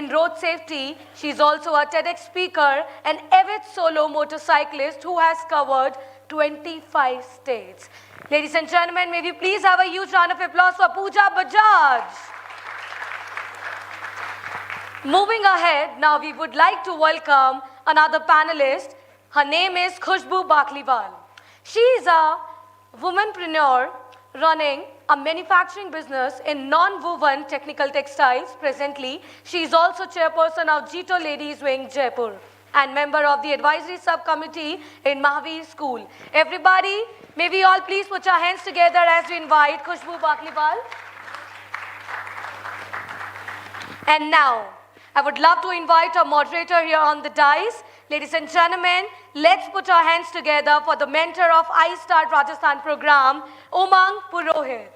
in road safety. She's also a TEDx speaker, an avid solo motorcyclist who has covered 25 states. Ladies and gentlemen, may we please have a huge round of applause for Pooja Bajaj. Moving ahead, now we would like to welcome another panelist. Her name is Khushboo Bakliwal. She is a womanpreneur running a manufacturing business in non-woven technical textiles. Presently, she is also chairperson of Jito Ladies wing Jaipur and member of the advisory subcommittee in Mahavir School. Everybody, may we all please put our hands together as we invite Khushboo Bakliwal. And now, I would love to invite our moderator here on the dais. Ladies and gentlemen, let's put our hands together for the mentor of iStart Rajasthan program, Umang Purohit.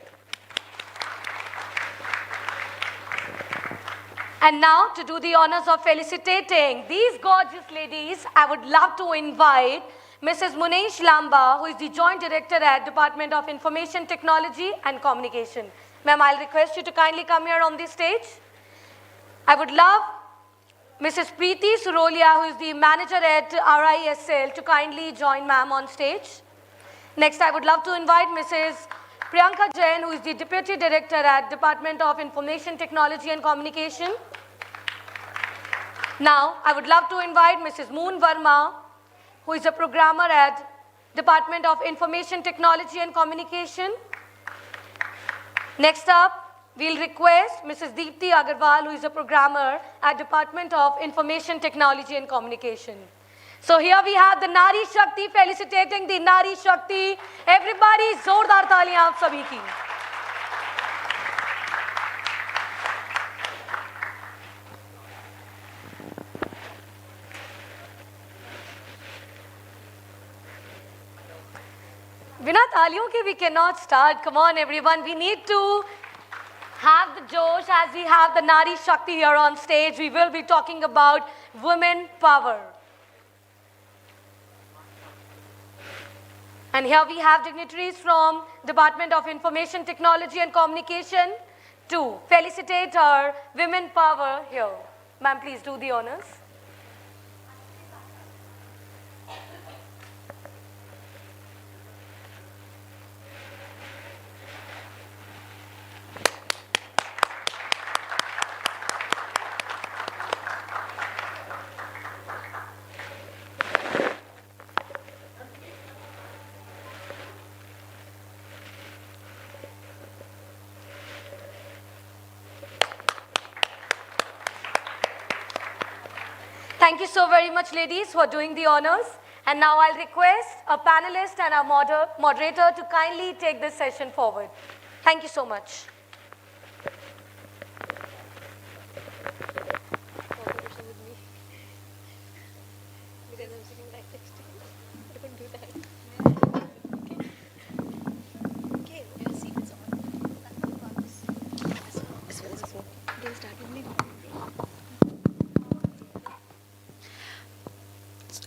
And now, to do the honors of felicitating these gorgeous ladies, I would love to invite Mrs. Munesh Lamba, who is the Joint Director at Department of Information Technology and Communication. Ma'am, I'll request you to kindly come here on the stage. I would love Mrs. Preeti Surolia, who is the manager at RISL, to kindly join ma'am on stage. Next, I would love to invite Mrs. Priyanka Jain, who is the Deputy Director at Department of Information Technology and Communication. Now, I would love to invite Mrs. Moon Verma, who is a programmer at Department of Information Technology and Communication. Next up, we'll request Mrs. Deepti Agarwal, who is a programmer at Department of Information Technology and Communication. So here we have the Nari Shakti, felicitating the Nari Shakti. Everybody, zordar taaliyan aap sabhi ki. Bina taaliyon ke we cannot start. Come on, everyone. We need to have the Josh as we have the Nari Shakti here on stage. We will be talking about women power. And here we have dignitaries from Department of Information Technology and Communication to felicitate our women power here. Ma'am, please do the honors. Thank you so very much, ladies, for doing the honors. And now I'll request a panelist and a moderator to kindly take this session forward. Thank you so much.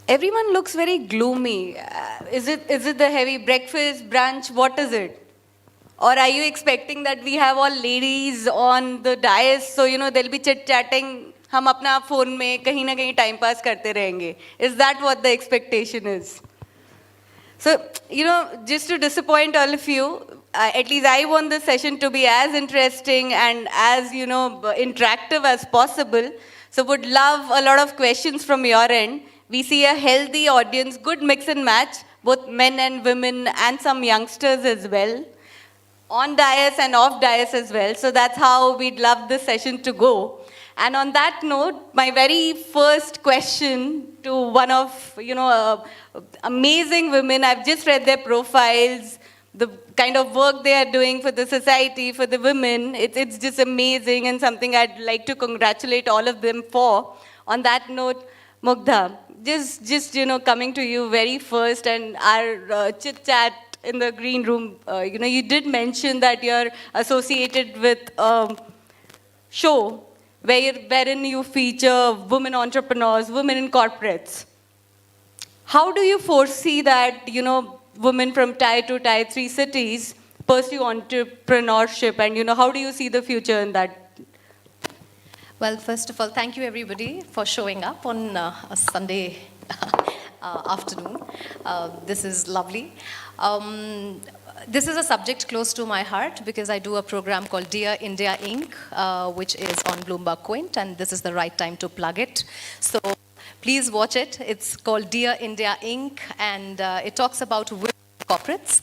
Everyone looks very gloomy. Is it the heavy breakfast, brunch? What is it? Or are you expecting that we have all ladies on the dais, so they'll be chit-chatting, हम अपना phone में कहीं ना कहीं time pass करते रहेंगे? Is that what the expectation is? So, just to disappoint all of you, at least I want the session to be as interesting and as, interactive as possible. So would love a lot of questions from your end. We see a healthy audience, good mix and match, both men and women and some youngsters as well, on dais and off dais as well. So that's how we'd love this session to go. And on that note, my very first question to one of, amazing women, I've just read their profiles, the kind of work they are doing for the society, for the women, it's just amazing and something I'd like to congratulate all of them for. On that note, Mugdha, just coming to you very first and our chit-chat in the green room, you did mention that you're associated with a show wherein you feature women entrepreneurs, women in corporates. How do you foresee that, women from Tier 2, Tier 3 cities pursue entrepreneurship, and, how do you see the future in that? Well, first of all, thank you everybody for showing up on a Sunday afternoon. This is lovely. This is a subject close to my heart because I do a program called Dear India Inc., which is on Bloomberg Quint, and this is the right time to plug it. So please watch it. It's called Dear India Inc., and it talks about women corporates.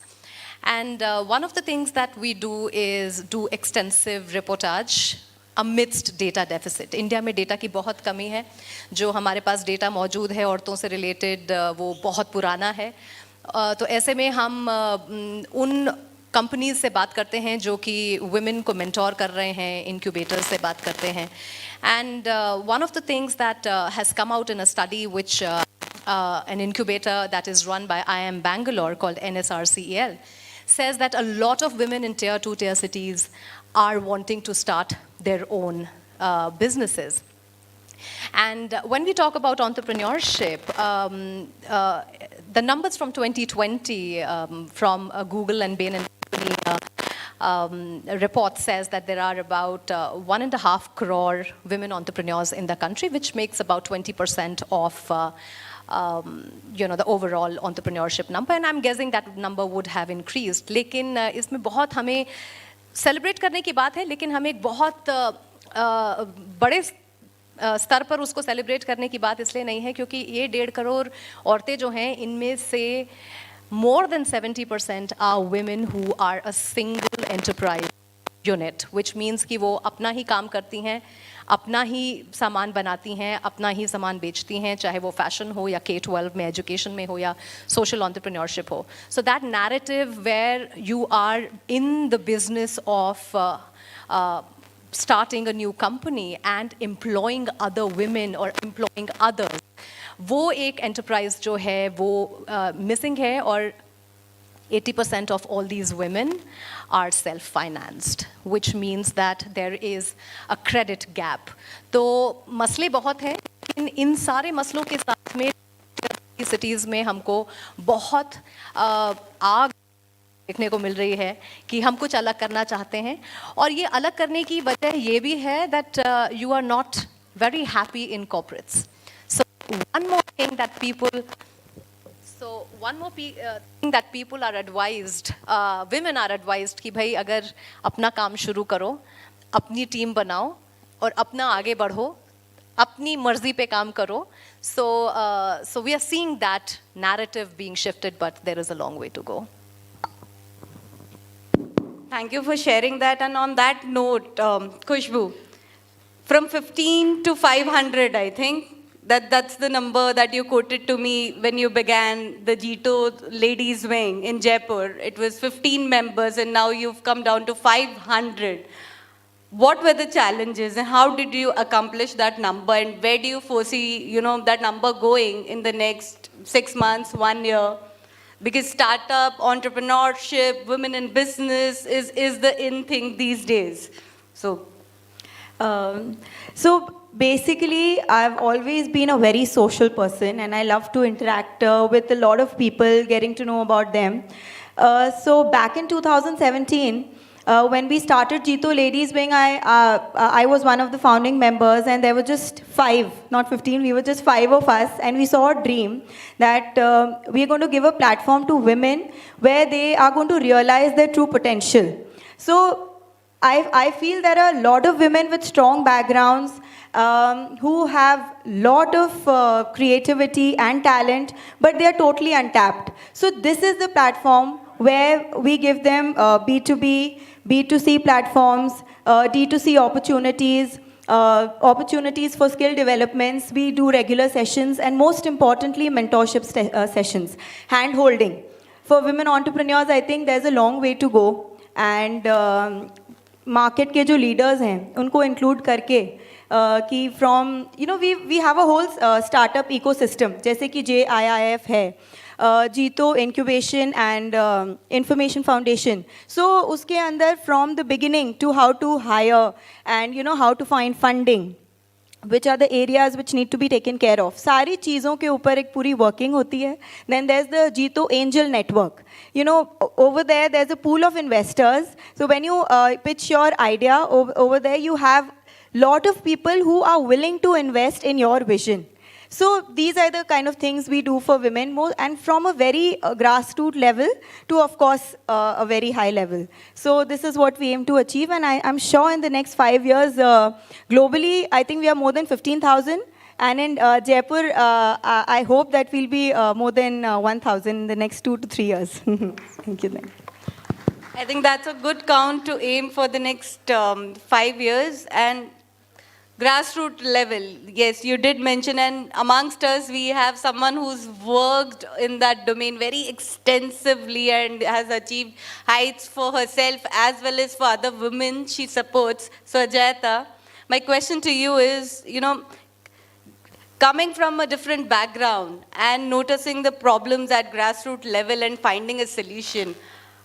And one of the things that we do is do extensive reportage amidst data deficit. India में data की बहुत कमी है. जो हमारे पास data मौजूद है औरतों से रिलेटेड वो बहुत पुराना है. तो ऐसे में हम उन कंपनीज से बात करते हैं जो कि वुमेन को मेंटोर कर रहे हैं, इंक्यूबेटर से बात करते हैं. And one of the things that has come out in a study which an incubator that is run by IIM Bangalore called NSRCEL says that a lot of women in tier 2, tier cities are wanting to start their own businesses. And when we talk about entrepreneurship, the numbers from 2020 from Google and Bain and Company report says that there are about 1.5 crore women entrepreneurs in the country, which makes about 20% of the overall entrepreneurship number, and I'm guessing that number would have increased. लेकिन इसमें बहुत हमें celebrate करने की बात है, लेकिन हमें एक बहुत बड़े स्तर पर उसको celebrate करने की बात इसलिए नहीं है क्योंकि ये 1.5 करोड़ औरतें जो हैं इनमें से more than 70% are women who are a single enterprise unit, which means कि वो अपना ही काम करती हैं, अपना ही सामान बनाती हैं, अपना ही सामान बेचती हैं, चाहे वो फैशन हो या K-12 में एजुकेशन में हो या सोशल एंटरप्रेन्योरशिप हो. So that narrative where you are in the business of starting a new company and employing other women or employing others, वो एक enterprise जो है वो missing है. और 80% of all these women are self-financed, which means that there is a credit gap. तो मसले बहुत हैं, लेकिन इन सारे मसलों के साथ में cities में हमको बहुत आग देखने को मिल रही है कि हम कुछ अलग करना चाहते हैं. और ये अलग करने की वजह ये भी है that you are not very happy in corporates. So one more thing that people are advised, women are advised कि भाई अगर अपना काम शुरू करो, अपनी टीम बनाओ और अपना आगे बढ़ो, अपनी मर्जी पे काम करो. So we are seeing that narrative being shifted, but there is a long way to go. Thank you for sharing that. And on that note, Khushboo, from 15 to 500, I think, that's the number that you quoted to me when you began the Jito Ladies wing in Jaipur. It was 15 members, and now you've come down to 500. What were the challenges, and how did you accomplish that number, and where do you foresee, that number going in the next 6 months, 1 year? Because startup, entrepreneurship, women in business is the in thing these days. So basically, I've always been a very social person, and I love to interact with a lot of people, getting to know about them. So back in 2017, when we started Jito Ladies wing, I was one of the founding members, and there were just 5, not 15, we were just 5 of us, and we saw a dream that we are going to give a platform to women where they are going to realize their true potential. So I feel there are a lot of women with strong backgrounds who have lot of creativity and talent, but they are totally untapped. So this is the platform where we give them B2B, B2C platforms, D2C opportunities, opportunities for skill developments. We do regular sessions, and most importantly, mentorship sessions, hand-holding. For women entrepreneurs, I think there's a long way to go. And market के जो leaders हैं, उनको include करके कि from, we have a whole startup ecosystem, जैसे कि JIIF है, Jito Incubation and Information Foundation. So उसके अंदर from the beginning to how to hire and how to find funding, which are the areas which need to be taken care of. सारी चीज़ों के ऊपर एक पूरी working होती है. Then there's the Jito Angel Network. Over there, there's a pool of investors. So when you pitch your idea, over there you have lot of people who are willing to invest in your vision. So these are the kind of things we do for women, and from a very grassroots level to, of course, a very high level. So this is what we aim to achieve, and I'm sure in the next 5 years, globally, I think we are more than 15,000. And in Jaipur, I hope that we'll be more than 1,000 in the next 2 to 3 years. Thank you. I think that's a good count to aim for the next 5 years. And grassroots level, yes, you did mention, and amongst us, we have someone who's worked in that domain very extensively and has achieved heights for herself as well as for other women she supports. So Ajaita, my question to you is, coming from a different background and noticing the problems at grassroots level and finding a solution,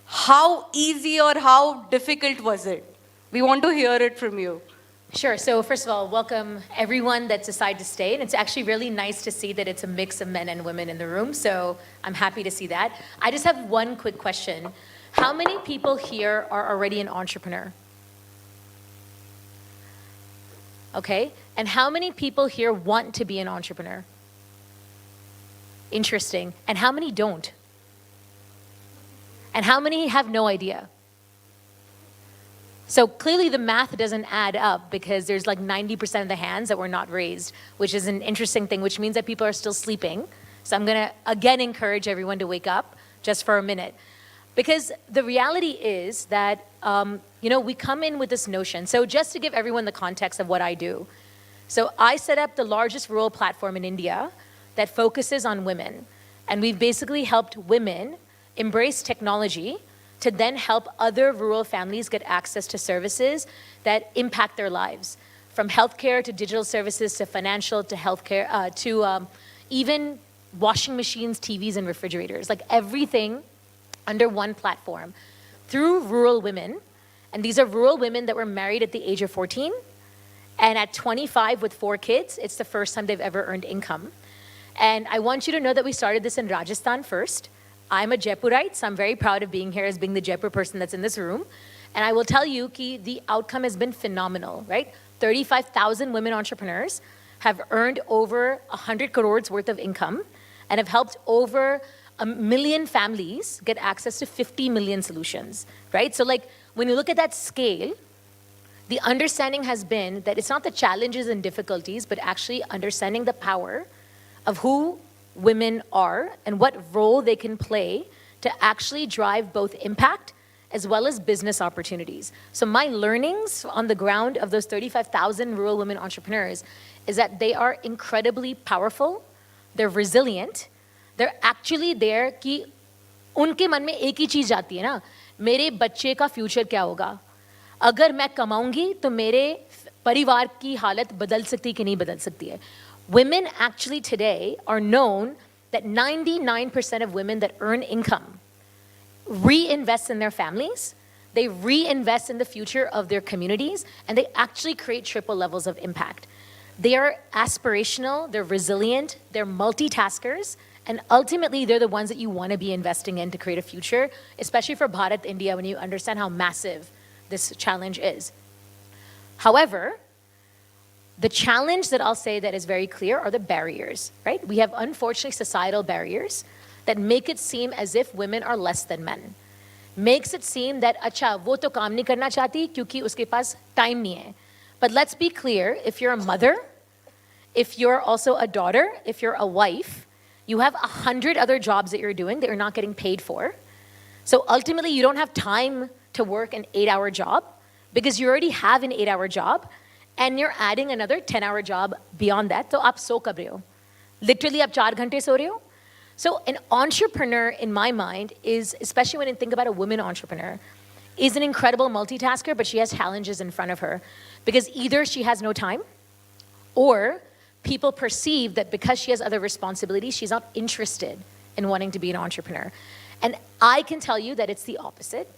how easy or how difficult was it? We want to hear it from you. Sure. So first of all, welcome everyone that's decided to stay. And it's actually really nice to see that it's a mix of men and women in the room. So I'm happy to see that. I just have one quick question. How many people here are already an entrepreneur? Okay. And how many people here want to be an entrepreneur? Interesting. And how many don't? And how many have no idea? So clearly the math doesn't add up because there's like 90% of the hands that were not raised, which is an interesting thing, which means that people are still sleeping. So I'm gonna again encourage everyone to wake up just for a minute. Because the reality is that, we come in with this notion. So just to give everyone the context of what I do. So I set up the largest rural platform in India that focuses on women. And we've basically helped women embrace technology to then help other rural families get access to services that impact their lives. From healthcare to digital services to financial to healthcare to even washing machines, TVs, and refrigerators. Like everything under one platform through rural women. And these are rural women that were married at the age of 14. And at 25 with 4 kids, it's the first time they've ever earned income. And I want you to know that we started this in Rajasthan first. I'm a Jaipurite, so I'm very proud of being here as being the Jaipur person that's in this room. And I will tell you that the outcome has been phenomenal, right? 35,000 women entrepreneurs have earned over 100 crores worth of income and have helped over 1 million families get access to 50 million solutions, right? So like when you look at that scale, the understanding has been that it's not the challenges and difficulties, but actually understanding the power of who women are and what role they can play to actually drive both impact as well as business opportunities. So my learnings on the ground of those 35,000 rural women entrepreneurs is that they are incredibly powerful, they're resilient, they're actually there कि उनके मन में एक ही चीज़ जाती है ना, मेरे बच्चे का फ्यूचर क्या होगा? अगर मैं कमाऊंगी तो मेरे परिवार की हालत बदल सकती कि नहीं बदल सकती है? Women actually today are known that 99% of women that earn income reinvest in their families, they reinvest in the future of their communities, and they actually create triple levels of impact. They are aspirational, they're resilient, they're multitaskers, and ultimately they're the ones that you want to be investing in to create a future, especially for Bharat, India, when you understand how massive this challenge is. However, the challenge that I'll say that is very clear are the barriers, right? We have unfortunately societal barriers that make it seem as if women are less than men. Makes it seem that अच्छा वो तो काम नहीं करना चाहती क्योंकि उसके पास time नहीं है. But let's be clear, if you're a mother, if you're also a daughter, if you're a wife, you have 100 other jobs that you're doing that you're not getting paid for. So ultimately you don't have time to work an 8-hour job because you already have an 8-hour job. And you're adding another 10-hour job beyond that. So आप सो कब रहे हो? Literally आप 4 घंटे सो रहे हो? So an entrepreneur in my mind is, especially when you think about a woman entrepreneur, is an incredible multitasker, but she has challenges in front of her. Because either she has no time, or people perceive that because she has other responsibilities, she's not interested in wanting to be an entrepreneur. And I can tell you that it's the opposite.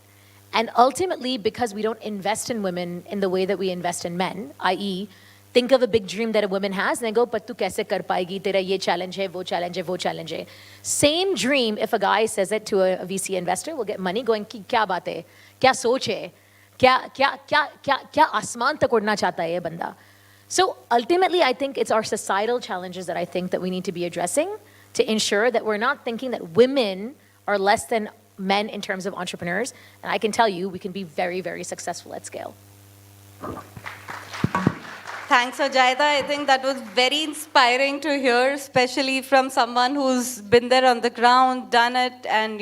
And ultimately, because we don't invest in women in the way that we invest in men, i.e., think of a big dream that a woman has, and they go, but tu kaise kar paegi, tera ye challenge hai, wo challenge hai, wo challenge hai. Same dream, if a guy says it to a VC investor, will get money going, ki kya baat hai, kya soch hai, क्या क्या क्या क्या क्या आसमान तक उड़ना चाहता है ये बंदा. So ultimately, I think it's our societal challenges that I think that we need to be addressing to ensure that we're not thinking that women are less than men in terms of entrepreneurs. And I can tell you, we can be very, very successful at scale. Thanks, Ajaita. I think that was very inspiring to hear, especially from someone who's been there on the ground, done it, and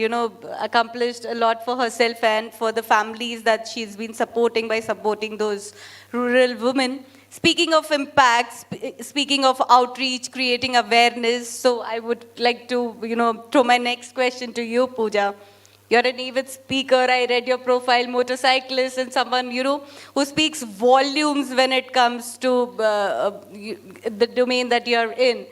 accomplished a lot for herself and for the families that she's been supporting by supporting those rural women. Speaking of impact, speaking of outreach, creating awareness, so I would like to, throw my next question to you, Pooja. You're an avid speaker. I read your profile, motorcyclist, and someone, who speaks volumes when it comes to the domain that you're in.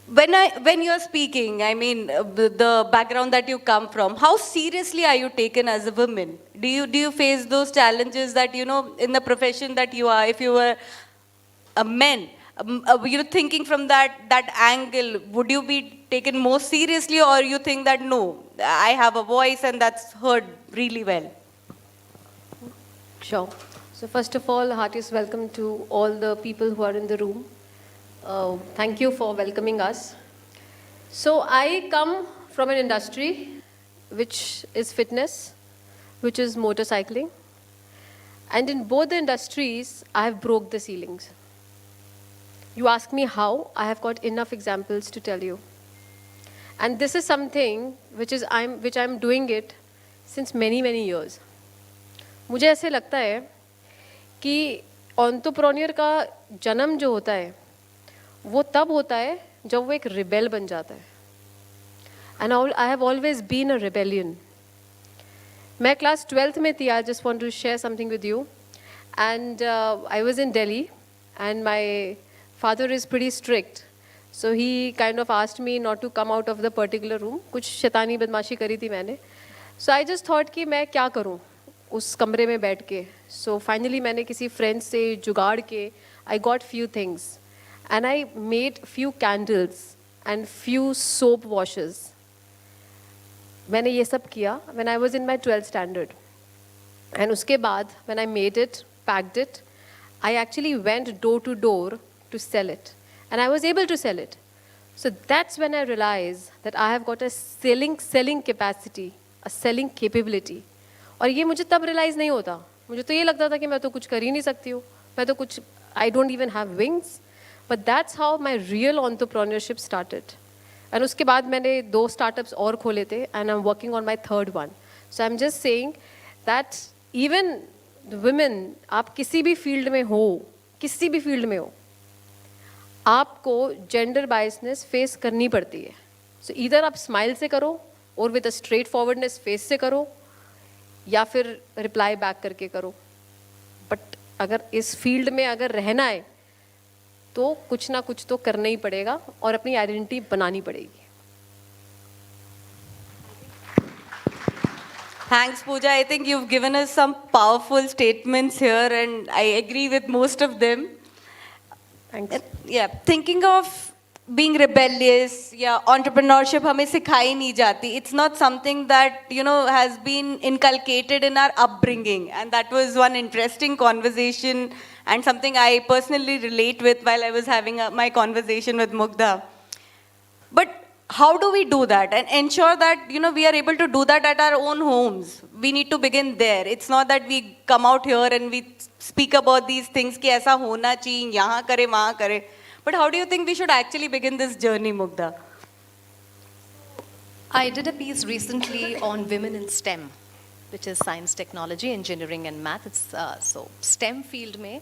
When you're speaking, I mean, the background that you come from, how seriously are you taken as a woman? Do you face those challenges that, in the profession that you are, if you were a man, you're thinking from that angle, would you be taken more seriously, or you think that, no, I have a voice and that's heard really well? Sure. So first of all, heartiest welcome to all the people who are in the room. Thank you for welcoming us. So I come from an industry which is fitness, which is motorcycling. And in both the industries, I have broke the ceilings. You ask me how, I have got enough examples to tell you. And this is something which I'm doing it since many, many years. मुझे ऐसे लगता है कि entrepreneur का जन्म जो होता है वो तब होता है जब वो एक रिबेल बन जाता है. And I have always been a rebellion. मैं क्लास 12th में थी. I just want to share something with you. And I was in Delhi and my father is pretty strict. So he kind of asked me not to come out of the particular room. कुछ शैतानी बदमाशी करी थी मैंने. सो I just thought कि मैं क्या करूँ उस कमरे में बैठ के. सो फाइनली मैंने किसी फ्रेंड से जुगाड़ के I got few things and I made few candles and few soap washes. मैंने ये सब किया when I was in my 12th standard. And उसके बाद when I made it, packed it, I actually went door to door to sell it. And I was able to sell it. So that's when I realized that I have got a selling capacity, a selling capability. और ये मुझे तब realize नहीं होता. मुझे तो ये लगता था कि मैं तो कुछ कर ही नहीं सकती हूँ. मैं तो कुछ, I don't even have wings. But that's how my real entrepreneurship started. And उसके बाद मैंने 2 startups और खोले थे and I'm working on my 3rd one. So I'm just saying that even the women, आप किसी भी field में हो, किसी भी field में हो, आपको gender biasness face करनी पड़ती है. So either आप smile से करो और with a straightforwardness face से करो या फिर reply back करके करो. But अगर इस field में अगर रहना है तो कुछ ना कुछ तो करना ही पड़ेगा और अपनी आइडेंटिटी बनानी पड़ेगी. Thanks, Pooja. I think you've given us some powerful statements here, and I agree with most of them. Thanks. Yeah, thinking of being rebellious, entrepreneurship हमें सिखाई नहीं जाती. It's not something that, has been inculcated in our upbringing. And that was one interesting conversation and something I personally relate with while I was having my conversation with Mugdha. But how do we do that and ensure that, we are able to do that at our own homes? We need to begin there. It's not that we come out here and we speak about these things कि ऐसा होना चाहिए, यहाँ करे, वहाँ करे. But how do you think we should actually begin this journey, Mugdha? I did a piece recently on women in STEM, which is science, technology, engineering and math. It's so STEM field में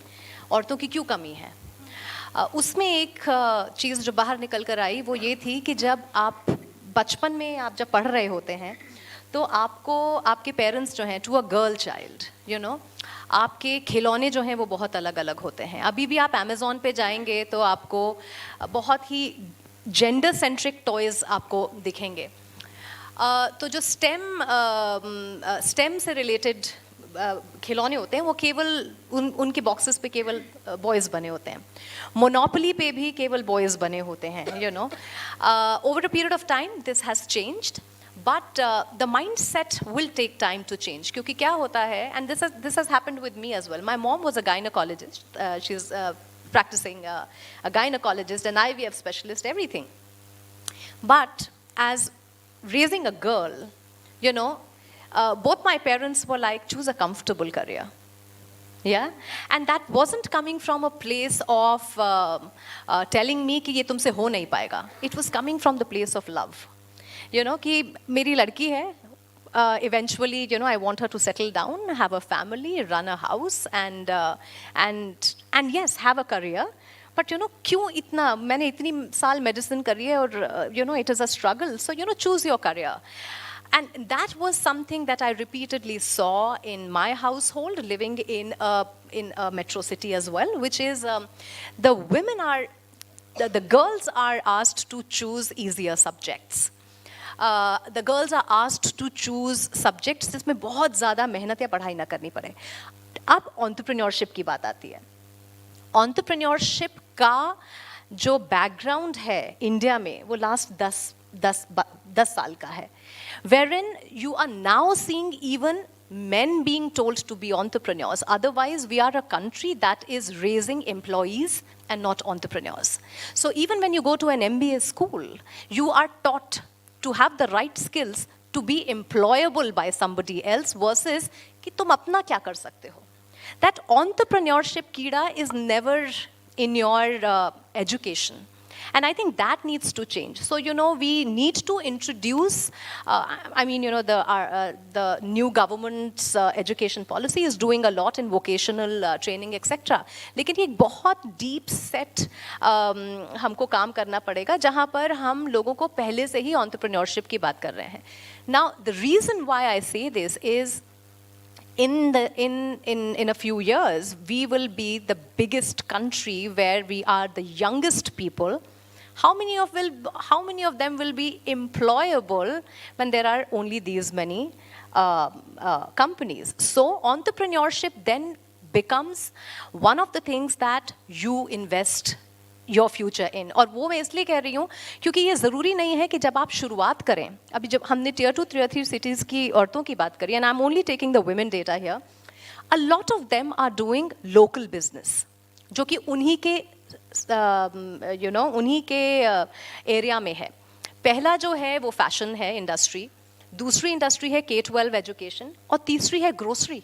औरतों की क्यों कमी है. उसमें एक चीज़ जो बाहर निकल कर आई वो ये थी कि जब आप बचपन में आप जब पढ़ रहे होते हैं तो आपको आपके पेरेंट्स जो हैं, टू अ गर्ल चाइल्ड, आपके खिलौने जो हैं वो बहुत अलग अलग होते हैं. अभी भी आप अमेज़ॉन पे जाएंगे तो आपको बहुत ही जेंडर सेंट्रिक टॉयज़ आपको दिखेंगे. तो जो स्टेम से रिलेटेड खिलौने होते हैं वो केवल उनके बॉक्सेस पे केवल बॉयज़ बने होते हैं. मोनोपोली पे भी केवल बॉयज़ बने होते हैं. Over a period of time this has changed. But the mindset will take time to change. क्योंकि क्या होता है, and this has happened with me as well. My mom was a gynecologist. She's practicing a gynecologist, an IVF specialist, everything. But as raising a girl, you know, both my parents were like, choose a comfortable career. Yeah, and that wasn't coming from a place of telling me कि ये तुमसे हो नहीं पाएगा. It was coming from the place of love. You know, कि मेरी लड़की है, eventually, you know, I want her to settle down, have a family, run a house, and yes, have a career. But you know, क्यों इतना, मैंने इतनी साल medicine करी है और you know, it is a struggle. So you know, choose your career. And that was something that I repeatedly saw in my household, living in a metro city as well, which is the women are, the girls are asked to choose easier subjects. The girls are asked to choose subjects जिसमें बहुत ज़्यादा मेहनत या पढ़ाई ना करनी पड़े. अब entrepreneurship की बात आती है. Entrepreneurship का जो background है इंडिया में वो last 10 साल का है, wherein you are now seeing even men being told to be entrepreneurs. Otherwise, we are a country that is raising employees and not entrepreneurs. So even when you go to an MBA school, you are taught to have the right skills to be employable by somebody else versus कि तुम अपना क्या कर सकते हो. That entrepreneurship कीड़ा is never in your education. And I think that needs to change. So, you know, we need to introduce, I mean, you know, the new government's education policy is doing a lot in vocational training, etc. लेकिन ये एक बहुत deep set हमको काम करना पड़ेगा, जहाँ पर हम लोगों को पहले से ही entrepreneurship की बात कर रहे हैं. Now, the reason why I say this is, in a few years, we will be the biggest country where we are the youngest people. How many of them will be employable when there are only these many companies? So entrepreneurship then becomes one of the things that you invest your future in. और वो मैं इसलिए कह रही हूँ क्योंकि ये ज़रूरी नहीं है कि जब आप शुरुआत करें, अभी जब हमने tier 2, tier 3 cities की औरतों की बात करी, and I'm only taking the women data here, a lot of them are doing local business, जो कि उन्हीं के you know, उन्हीं के एरिया में है. पहला जो है वो फैशन है इंडस्ट्री, दूसरी इंडस्ट्री है K-12 एजुकेशन और तीसरी है ग्रोसरी.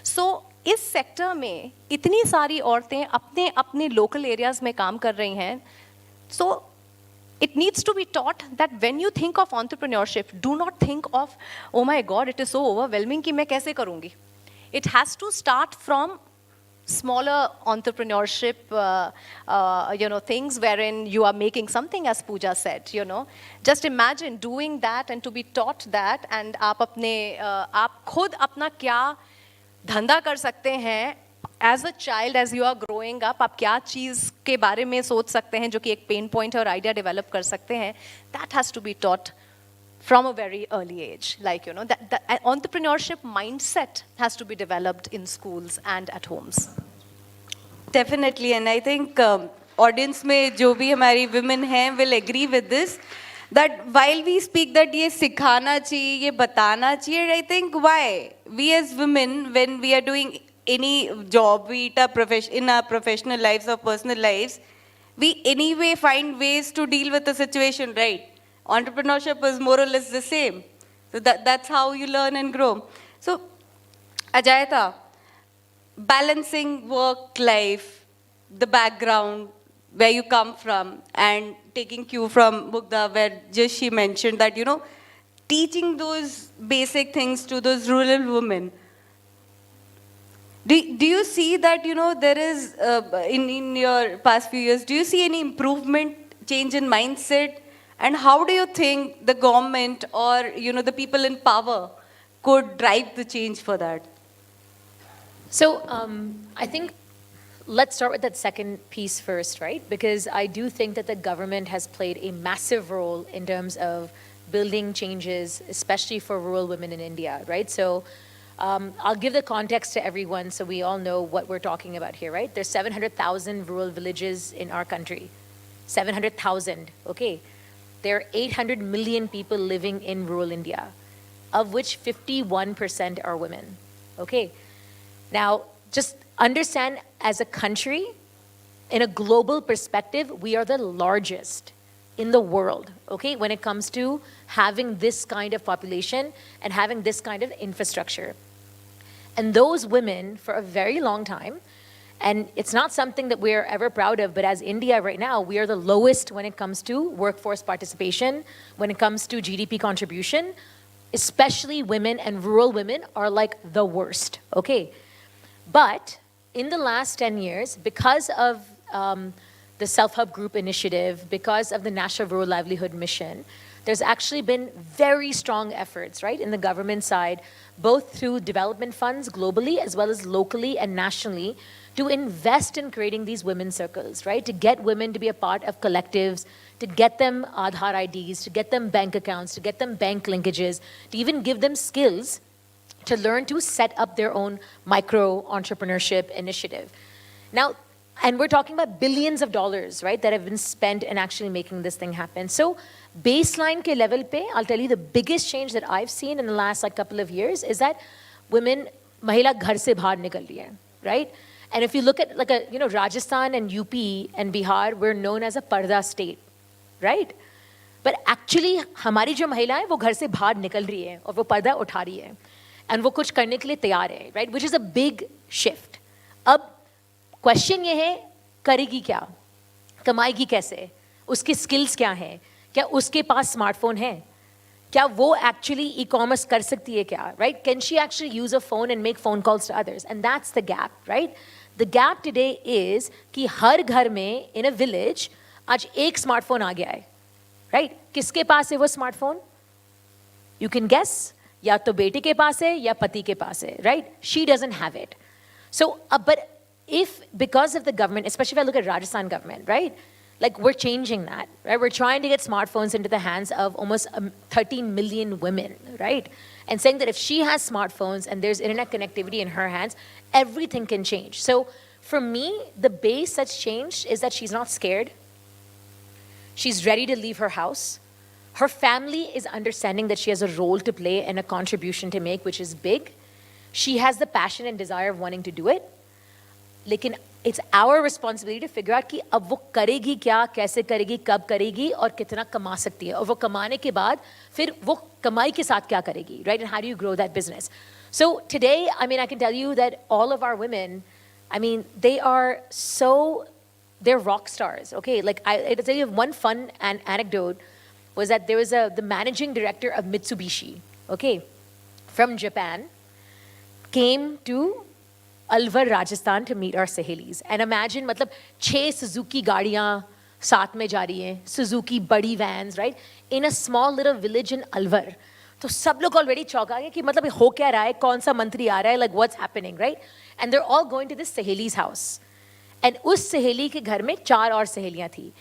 सो इस सेक्टर में इतनी सारी औरतें अपने अपने लोकल एरियाज में काम कर रही हैं. सो it needs to be taught that when you think of entrepreneurship, do not think of, oh my God, it is so overwhelming कि मैं कैसे करूँगी. It has to start from smaller entrepreneurship, you know, things wherein you are making something, as Pooja said, you know. Just imagine doing that and to be taught that, and आप खुद अपना क्या धंधा कर सकते हैं. As a child, as you are growing up, आप क्या चीज़ के बारे में सोच सकते हैं जो कि एक पेन पॉइंट और आइडिया डेवलप कर सकते हैं. That has to be taught from a very early age. Like, you know, that entrepreneurship mindset has to be developed in schools and at homes. Definitely, and I think audience में जो भी हमारी women हैं will agree with this, that while we speak that ये सिखाना चाहिए, ये बताना चाहिए, I think why we as women, when we are doing any job, be it in our professional lives or personal lives, we anyway find ways to deal with the situation, right? Entrepreneurship is more or less the same. So that's how you learn and grow. So, Ajaita, balancing work life, the background, where you come from, and taking cue from Mugdha, where just she mentioned that, you know, teaching those basic things to those rural women. Do you see that, you know, there is, in your past few years, do you see any improvement, change in mindset? And how do you think the government or, you know, the people in power could drive the change for that? So I think let's start with that second piece first, right? Because I do think that the government has played a massive role in terms of building changes, especially for rural women in India, right? So I'll give the context to everyone so we all know what we're talking about here, right? There's 700,000 rural villages in our country. 700,000, okay? there are 800 million people living in rural India, of which 51% are women. Okay? Now, just understand, as a country, in a global perspective, we are the largest in the world, okay, when it comes to having this kind of population and having this kind of infrastructure. And those women, for a very long time, and it's not something that we're ever proud of, but as India right now, we are the lowest when it comes to workforce participation, when it comes to GDP contribution, especially women, and rural women are like the worst, okay? But in the last 10 years, because of the Self-Help Group Initiative, because of the National Rural Livelihood Mission, there's actually been very strong efforts, right, in the government side, both through development funds globally as well as locally and nationally, to invest in creating these women's circles, right, to get women to be a part of collectives, to get them Aadhaar IDs, to get them bank accounts, to get them bank linkages, to even give them skills to learn to set up their own micro entrepreneurship initiative. Now, and we're talking about billions of dollars, right, that have been spent in actually making this thing happen. So baseline ke level pe, I'll tell you the biggest change that I've seen in the last couple of years is that women, mahila ghar se bahar nikal rahi hai, right? And if you look at Rajasthan and UP and Bihar, we're known as a parda state, right? But actually, हमारी जो महिलाएं वो घर से बाहर निकल रही है और वो पर्दा उठा रही है, and वो कुछ करने के लिए तैयार है, right? Which is a big shift. अब क्वेश्चन ये है, करेगी क्या, कमाएगी कैसे, उसकी स्किल्स क्या हैं, क्या उसके पास स्मार्टफोन है, क्या वो एक्चुअली ई-कॉमर्स कर सकती है क्या, right? Can she actually use a phone and make phone calls to others? And that's the gap, right? The gap today is कि हर घर में in a village आज एक स्मार्टफोन आ गया है, right? किसके पास है वो स्मार्टफोन? You can guess. या तो बेटे के पास है या पति के पास है, right? She doesn't have it. So, but if, because of the government, especially if I look at Rajasthan government, right? Like, we're changing that, right? We're trying to get smartphones into the hands of almost 13 million women, right? And saying that if she has smartphones and there's internet connectivity in her hands, everything can change. So for me, the base that's changed is that she's not scared. She's ready to leave her house. Her family is understanding that she has a role to play and a contribution to make, which is big. She has the passion and desire of wanting to do it. लेकिन it's our responsibility to figure out कि अब वो करेगी क्या, कैसे करेगी, कब करेगी और कितना कमा सकती है, और वो कमाने के बाद फिर वो कमाई के साथ क्या करेगी, right? And how do you grow that business? So today, I mean, I can tell you that all of our women, I mean, they are so, they're rock stars, okay? Like, I'll tell you one fun anecdote was that there was the managing director of Mitsubishi, okay, from Japan, came to Alwar, Rajasthan to meet our Sahelis. And imagine, मतलब 6 Suzuki गाड़ियाँ साथ में जा रही हैं, Suzuki बड़ी vans, right? In a small little village in Alwar. तो सब लोग already चौंका गए कि मतलब हो क्या रहा है, कौन सा मंत्री आ रहा है, like what's happening, right? And they're all going to this Saheli's house. And उस सहेली के घर में 4 और सहेलियाँ थी.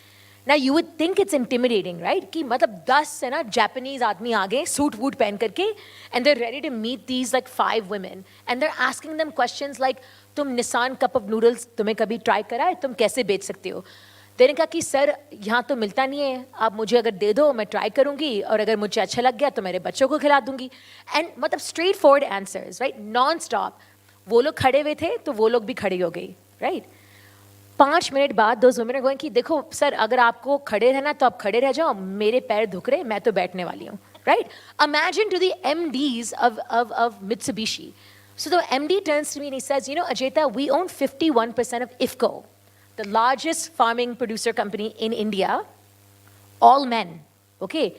Now you would think it's intimidating, right? कि मतलब 10 है ना Japanese आदमी आ गए सूट वूट पहन करके, and they're ready to meet these like 5 women, and they're asking them questions like, तुम Nissan cup of noodles तुम्हें कभी try करा है, तुम कैसे बेच सकते हो? मैंने कहा कि सर यहाँ तो मिलता नहीं है, आप मुझे अगर दे दो मैं ट्राई करूँगी, और अगर मुझे अच्छा लग गया तो मेरे बच्चों को खिला दूँगी. And मतलब straight forward answers, right? Non-stop. वो लोग खड़े हुए थे तो वो लोग भी खड़ी हो गई, right? 5 मिनट बाद those women are going कि देखो सर अगर आपको खड़े रहना तो आप खड़े रह जाओ, मेरे पैर दुख रहे, मैं तो बैठने वाली हूँ, right? Imagine to the MDs of Mitsubishi. So the MD turns to me and he says, you know, Ajaita, we own 51% of IFCO, the largest farming producer company in India, all men, okay?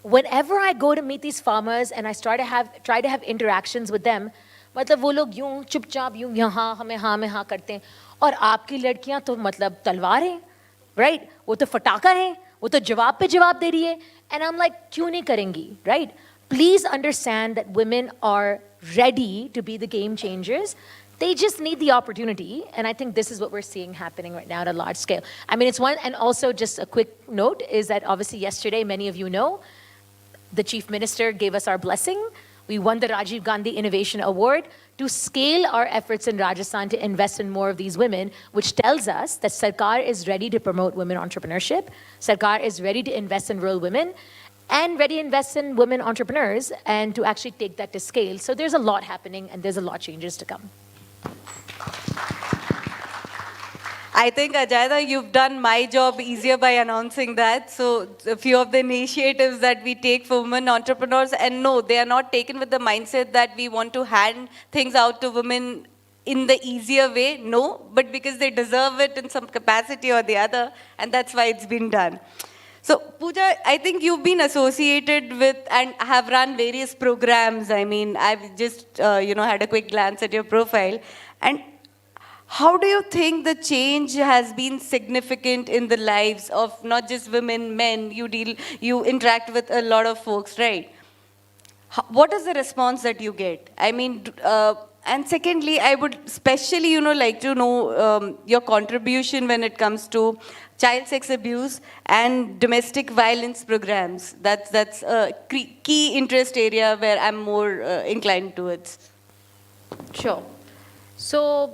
Whenever I go to meet these farmers and I try to have interactions with them, मतलब वो लोग यूं चुपचाप यूं यहाँ हमें हाँ में हाँ करते हैं, और आपकी लड़कियां तो मतलब तलवार हैं, right? वो तो फटाका है, वो तो जवाब पे जवाब दे रही है. And I'm like, क्यों नहीं करेंगी, right? Please understand that women are ready to be the game changers. They just need the opportunity, and I think this is what we're seeing happening right now at a large scale. I mean, it's one, and also just a quick note is that obviously yesterday, many of you know, the Chief Minister gave us our blessing We won the Rajiv Gandhi Innovation Award to scale our efforts in Rajasthan to invest in more of these women, which tells us that Sarkar is ready to promote women entrepreneurship. Sarkar is ready to invest in rural women and ready to invest in women entrepreneurs and to actually take that to scale. So there's a lot happening and there's a lot of changes to come. I think, Ajaita, you've done my job easier by announcing that. So a few of the initiatives that we take for women entrepreneurs, and no, they are not taken with the mindset that we want to hand things out to women in the easier way. No, but because they deserve it in some capacity or the other, and that's why it's been done. So, Pooja, I think you've been associated with and have run various programs. I mean, I've just, had a quick glance at your profile. And how do you think the change has been significant in the lives of not just women, men? You interact with a lot of folks, right? What is the response that you get? I mean, and secondly, I would especially, like to know your contribution when it comes to child sex abuse and domestic violence programs. That's a key interest area where I'm more inclined towards. Sure. So,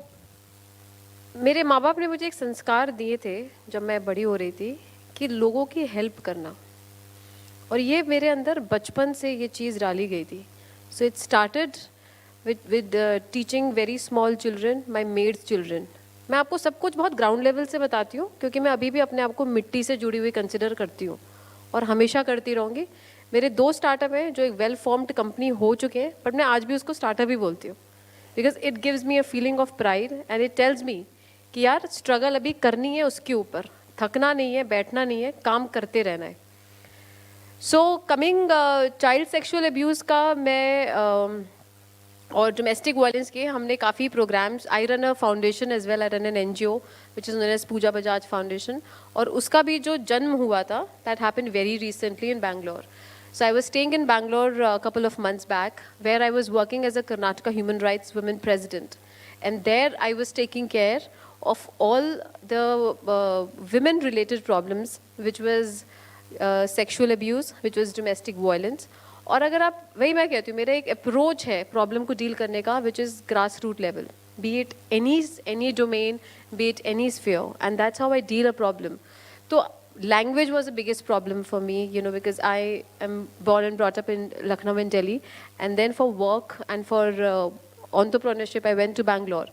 मेरे माँ बाप ने मुझे एक संस्कार दिए थे जब मैं बड़ी हो रही थी कि लोगों की हेल्प करना, और ये मेरे अंदर बचपन से ये चीज़ डाली गई थी. So it started with teaching very small children, my maids children. मैं आपको सब कुछ बहुत ग्राउंड लेवल से बताती हूँ क्योंकि मैं अभी भी अपने आप को मिट्टी से जुड़ी हुई कंसिडर करती हूँ और हमेशा करती रहूँगी. मेरे 2 स्टार्टअप हैं जो एक वेल फॉर्म्ड कंपनी हो चुके हैं, बट मैं आज भी उसको स्टार्टअप ही बोलती हूँ because it gives me a feeling of pride and it tells me कि यार स्ट्रगल अभी करनी है, उसके ऊपर थकना नहीं है, बैठना नहीं है, काम करते रहना है. So coming child sexual abuse का मैं और डोमेस्टिक वायलेंस के हमने काफ़ी programs. I run a foundation as well. I run an NGO which is known as Pooja Bajaj foundation, और उसका भी जो जन्म हुआ था that happened very recently in Bangalore. So I was staying in Bangalore a couple of months back, where I was working as a Karnataka Human Rights Women President. And there I was taking care of all the women-related problems, which was sexual abuse, which was domestic violence. और अगर आप, वही मैं कहती हूँ, मेरा एक approach है प्रॉब्लम को डील करने का, which is grassroots level, be it any domain, be it any sphere, and that's how I deal a problem. तो language was the biggest problem for me, because I am born and brought up in Lucknow and Delhi, and then for work and for entrepreneurship I went to Bangalore.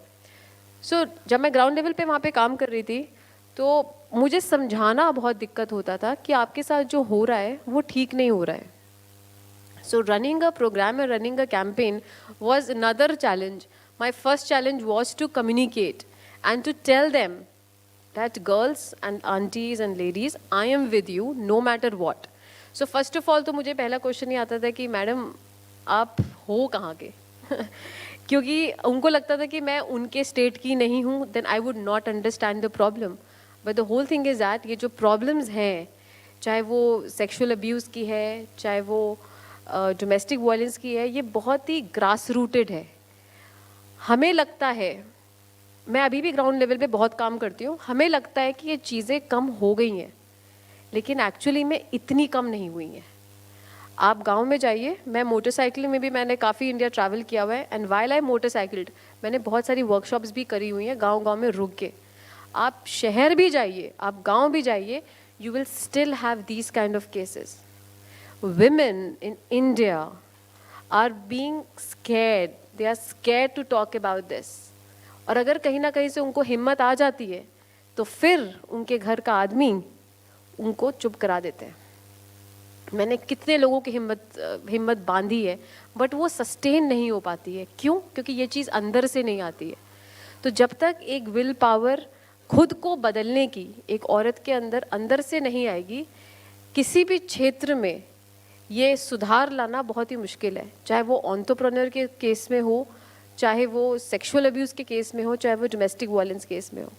So जब मैं ground level पे वहाँ पे काम कर रही थी तो मुझे समझाना बहुत दिक्कत होता था कि आपके साथ जो हो रहा है वो ठीक नहीं हो रहा है. So running a program and running a campaign was another challenge. My first challenge was to communicate and to tell them that girls and aunties and ladies, I am with you no matter what. So first of all तो मुझे पहला question ये आता था कि madam आप हो कहाँ के क्योंकि उनको लगता था कि मैं उनके स्टेट की नहीं हूँ, then I would not understand the problem. But the whole thing is that ये जो problems हैं, चाहे वो sexual abuse की है, चाहे वो domestic violence की है, ये बहुत ही grass rooted है. हमें लगता है, मैं अभी भी ग्राउंड लेवल पे बहुत काम करती हूँ, हमें लगता है कि ये चीज़ें कम हो गई हैं, लेकिन एक्चुअली में इतनी कम नहीं हुई हैं. आप गांव में जाइए, मैं मोटरसाइकिल में भी मैंने काफ़ी इंडिया ट्रैवल किया हुआ है, एंड वाइल आई मोटरसाइकिल्ड मैंने बहुत सारी वर्कशॉप्स भी करी हुई हैं गांव-गांव में रुक के. आप शहर भी जाइए, आप गांव भी जाइए, you will still have these kind of cases. Women in India are being scared. They are scared to talk about this. और अगर कहीं ना कहीं से उनको हिम्मत आ जाती है तो फिर उनके घर का आदमी उनको चुप करा देते हैं. मैंने कितने लोगों की हिम्मत बांधी है, बट वो सस्टेन नहीं हो पाती है. क्यों? क्योंकि ये चीज़ अंदर से नहीं आती है. तो जब तक एक विल पावर खुद को बदलने की एक औरत के अंदर से नहीं आएगी, किसी भी क्षेत्र में ये सुधार लाना बहुत ही मुश्किल है. चाहे वो एंटरप्रेन्योर के केस में हो, चाहे वो सेक्सुअल अब्यूज़ के केस में हो, चाहे वो डोमेस्टिक वायलेंस केस में हो.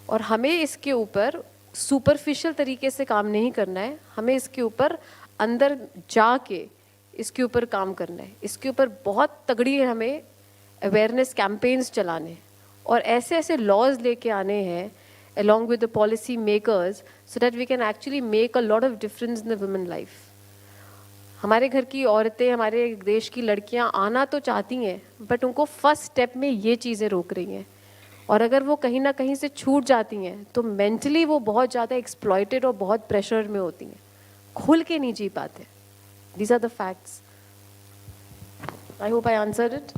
और हमें इसके ऊपर सुपरफिशियल तरीके से काम नहीं करना है, हमें इसके ऊपर अंदर जाके इसके ऊपर काम करना है. इसके ऊपर बहुत तगड़ी हमें अवेयरनेस कैंपेन्स चलाने हैं और ऐसे ऐसे लॉज लेके आने हैं along with the policy makers so that we can actually make a lot of difference in the women life. हमारे घर की औरतें, हमारे देश की लड़कियां आना तो चाहती हैं, बट उनको फर्स्ट स्टेप में ये चीज़ें रोक रही हैं। और अगर वो कहीं ना कहीं से छूट जाती हैं तो मेंटली वो बहुत ज़्यादा एक्सप्लॉइटेड और बहुत प्रेशर में होती हैं, खुल के नहीं जी पाते। These are the facts. I hope I answered it.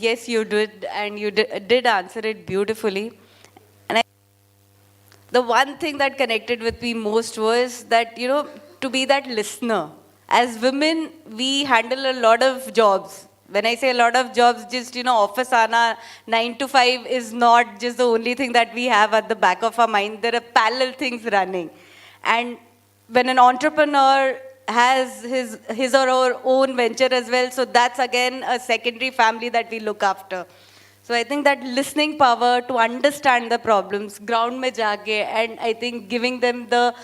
Yes, you did, and you did answer it beautifully. And the one thing that connected with me most was that, you know, to be that listener. As women, we handle a lot of jobs. When I say a lot of jobs, just, you know, office aana, 9 to 5 is not just the only thing that we have at the back of our mind. There are parallel things running. And when an entrepreneur has his or her own venture as well, so that's again a secondary family that we look after. So I think that listening power to understand the problems, ground mein jaake, and I think giving them the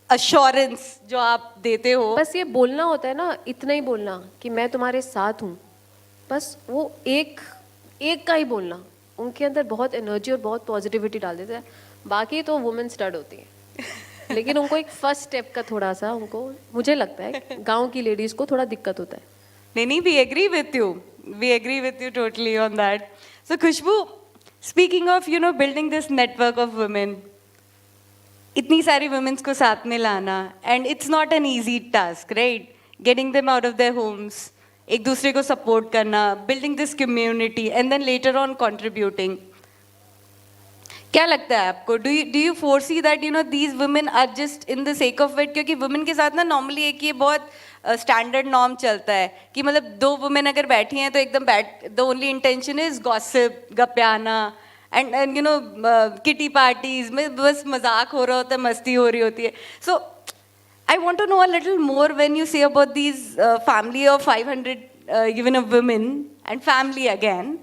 assurance जो आप देते हो. बस ये बोलना होता है ना, इतना ही बोलना कि मैं तुम्हारे साथ हूँ, बस वो एक का ही बोलना उनके अंदर बहुत एनर्जी और बहुत पॉजिटिविटी डाल देता है। बाकी तो वुमेन स्टड होती है, लेकिन उनको एक फर्स्ट स्टेप का थोड़ा सा, उनको मुझे लगता है गांव की लेडीज को थोड़ा दिक्कत होता है। नहीं, we agree with you totally on that. So Khushboo, speaking of, you know, building this network of women, इतनी सारी women's को साथ में लाना, and it's not an easy task, right? Getting them out of their homes, एक दूसरे को support करना, building this community, and then later on contributing. क्या लगता है आपको? Do you foresee that, you know, these women are just in the sake of it? क्योंकि women के साथ ना normally एक ये बहुत स्टैंडर्ड नॉर्म चलता है कि मतलब दो वुमेन अगर बैठी हैं तो एकदम the only intention is gossip, गप्याना, and you know kitty parties में बस मजाक हो रहा होता है, मस्ती हो रही होती है. So I want to know a little more when you say about these family of 500 given a women and family again.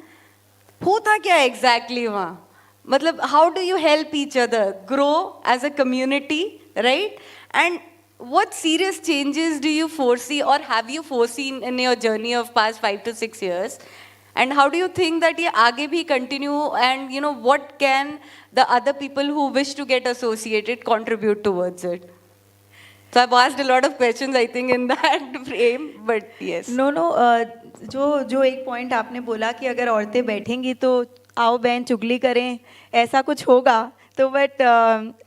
होता क्या एग्जैक्टली वहाँ? मतलब how do you help each other grow as a community, right? And what serious changes do you foresee or have you foreseen in your journey of past 5 to 6 years? And how do you think that ye aage bhi continue, and you know what can the other people who wish to get associated contribute towards it? So I've asked a lot of questions I think in that frame, but yes. No, जो एक point आपने बोला कि अगर औरतें बैठेंगी तो आओ बहन चुगली करें, ऐसा कुछ होगा, तो but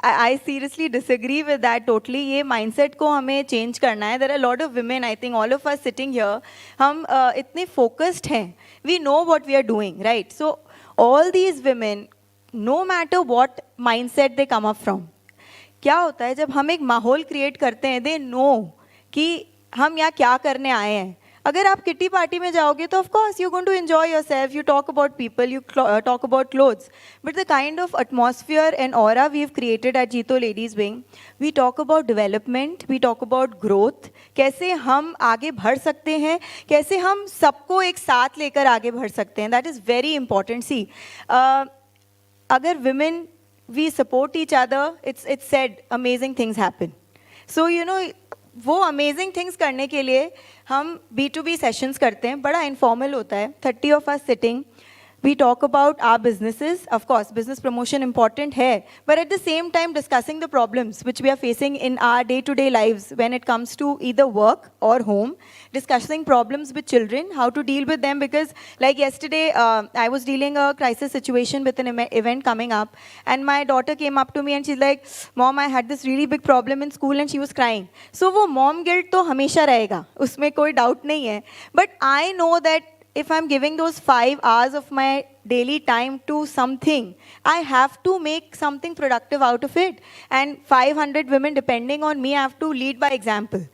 I seriously disagree with that totally. ये माइंडसेट को हमें चेंज करना है. There are lot of women, I think all of us sitting here, हम इतने फोकस्ड हैं, we know what we are doing, right? So all these women, no matter what mindset they come up from, क्या होता है जब हम एक माहौल क्रिएट करते हैं, दे नो कि हम यहाँ क्या करने आए हैं. अगर आप किटी पार्टी में जाओगे तो of course you going to enjoy yourself, you talk about people, you talk about clothes, but the kind of atmosphere and aura we have created at JITO ladies wing, we talk about development, we talk about growth, कैसे हम आगे बढ़ सकते हैं, कैसे हम सबको एक साथ लेकर आगे बढ़ सकते हैं. That is very important. See अगर women we support each other, it's said amazing things happen. So you know वो अमेजिंग थिंग्स करने के लिए हम B2B सेशंस करते हैं, बड़ा इनफॉर्मल होता है. 30 of us sitting, we talk about our businesses. Of course business promotion important है, but at the same time discussing the problems which we are facing in our day to day lives when it comes to either work or home, discussing problems with children, how to deal with them, because like yesterday I was dealing a crisis situation with an event coming up, and my daughter came up to me and she's like, mom, I had this really big problem in school, and she was crying. So वो mom guilt तो हमेशा रहेगा, उसमें कोई doubt नहीं है, but I know that if I'm giving those 5 hours of my daily time to something, I have to make something productive out of it, and 500 women depending on me, I have to lead by example.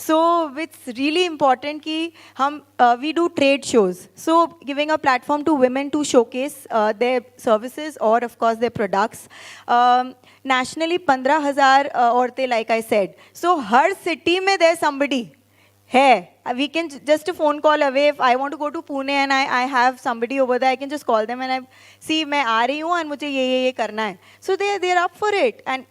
So it's really important कि हम we do trade shows, so giving a platform to women to showcase their services or of course their products. Nationally 15,000 औरतें, like I said, so her city में there's somebody है. We can just a phone call away. If I want to go to Pune and I have somebody over there, I can just call them and I see मैं आ रही हूँ and मुझे ये करना है. So they're up for it. And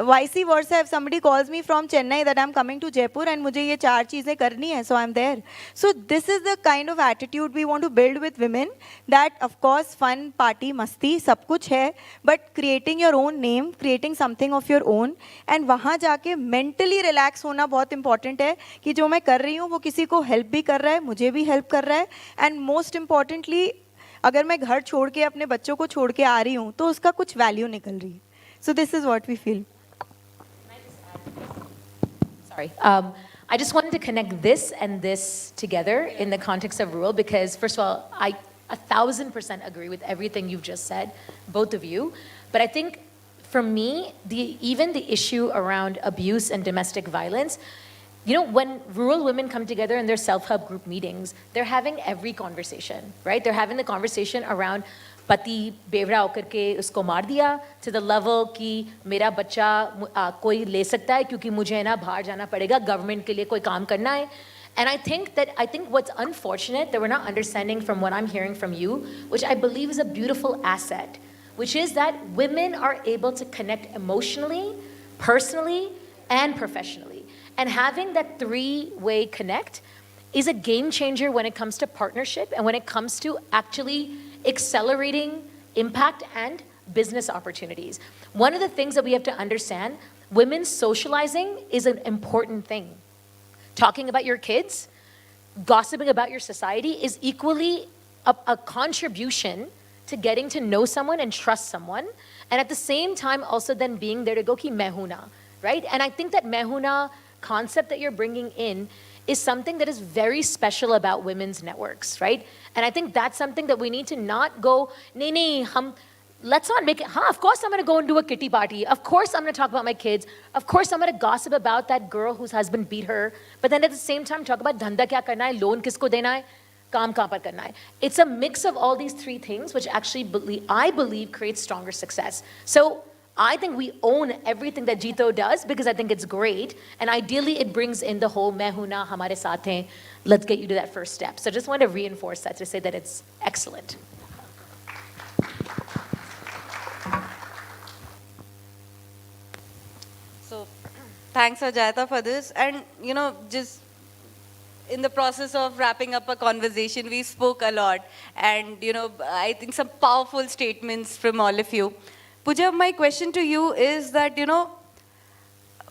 vice versa, if somebody calls me from Chennai that I'm coming to Jaipur and मुझे ये 4 चीज़ें करनी है, so I'm there. So this is the kind of attitude we want to build with women, that of course fun, party, masti, सब कुछ है, but creating your own name, creating something of your own, and वहाँ जाके mentally relax होना बहुत important है कि जो मैं कर रही हूँ वो किसी को help भी कर रहा है, मुझे भी help कर रहा है, and most importantly अगर मैं घर छोड़ के अपने बच्चों को छोड़ के आ रही हूँ तो उसका कुछ value निकल रही है. So this is what we feel. Sorry. I just wanted to connect this and this together in the context of rural because, first of all, I 1,000% agree with everything you've just said, both of you. But I think for me, even the issue around abuse and domestic violence, you know, when rural women come together in their self-help group meetings, they're having every conversation, right? They're having the conversation around पति बेवड़ा होकर के उसको मार दिया to the level कि मेरा बच्चा कोई ले सकता है क्योंकि मुझे ना बाहर जाना पड़ेगा गवर्नमेंट के लिए कोई काम करना है. And I think what's unfortunate that we're not understanding from what I'm hearing from you, which I believe is a beautiful asset, which is that women are able to connect emotionally, personally, and professionally. And having that three-way connect is a game changer when it comes to partnership and when it comes to actually accelerating impact and business opportunities. One of the things that we have to understand, women's socializing is an important thing. Talking about your kids, gossiping about your society is equally a contribution to getting to know someone and trust someone. And at the same time, also then being there to go ki mehuna, right? And I think that mehuna concept that you're bringing in is something that is very special about women's networks, right? And I think that's something that we need to not go, let's not make it, of course I'm gonna go and do a kitty party. Of course I'm gonna talk about my kids. Of course I'm gonna gossip about that girl whose husband beat her. But then at the same time, talk about dhanda kya karna hai, loan kisko dena hai, kaam kahan par karna hai. It's a mix of all these three things, which actually I believe creates stronger success. So I think we own everything that Jito does because I think it's great. And ideally it brings in the whole main hu na, hamare saath hain. Let's get you to that first step. So I just want to reinforce that to say that it's excellent. So thanks Ajaita for this. And you know, just in the process of wrapping up a conversation, we spoke a lot. And you know, I think some powerful statements from all of you. Pooja, my question to you is that, you know,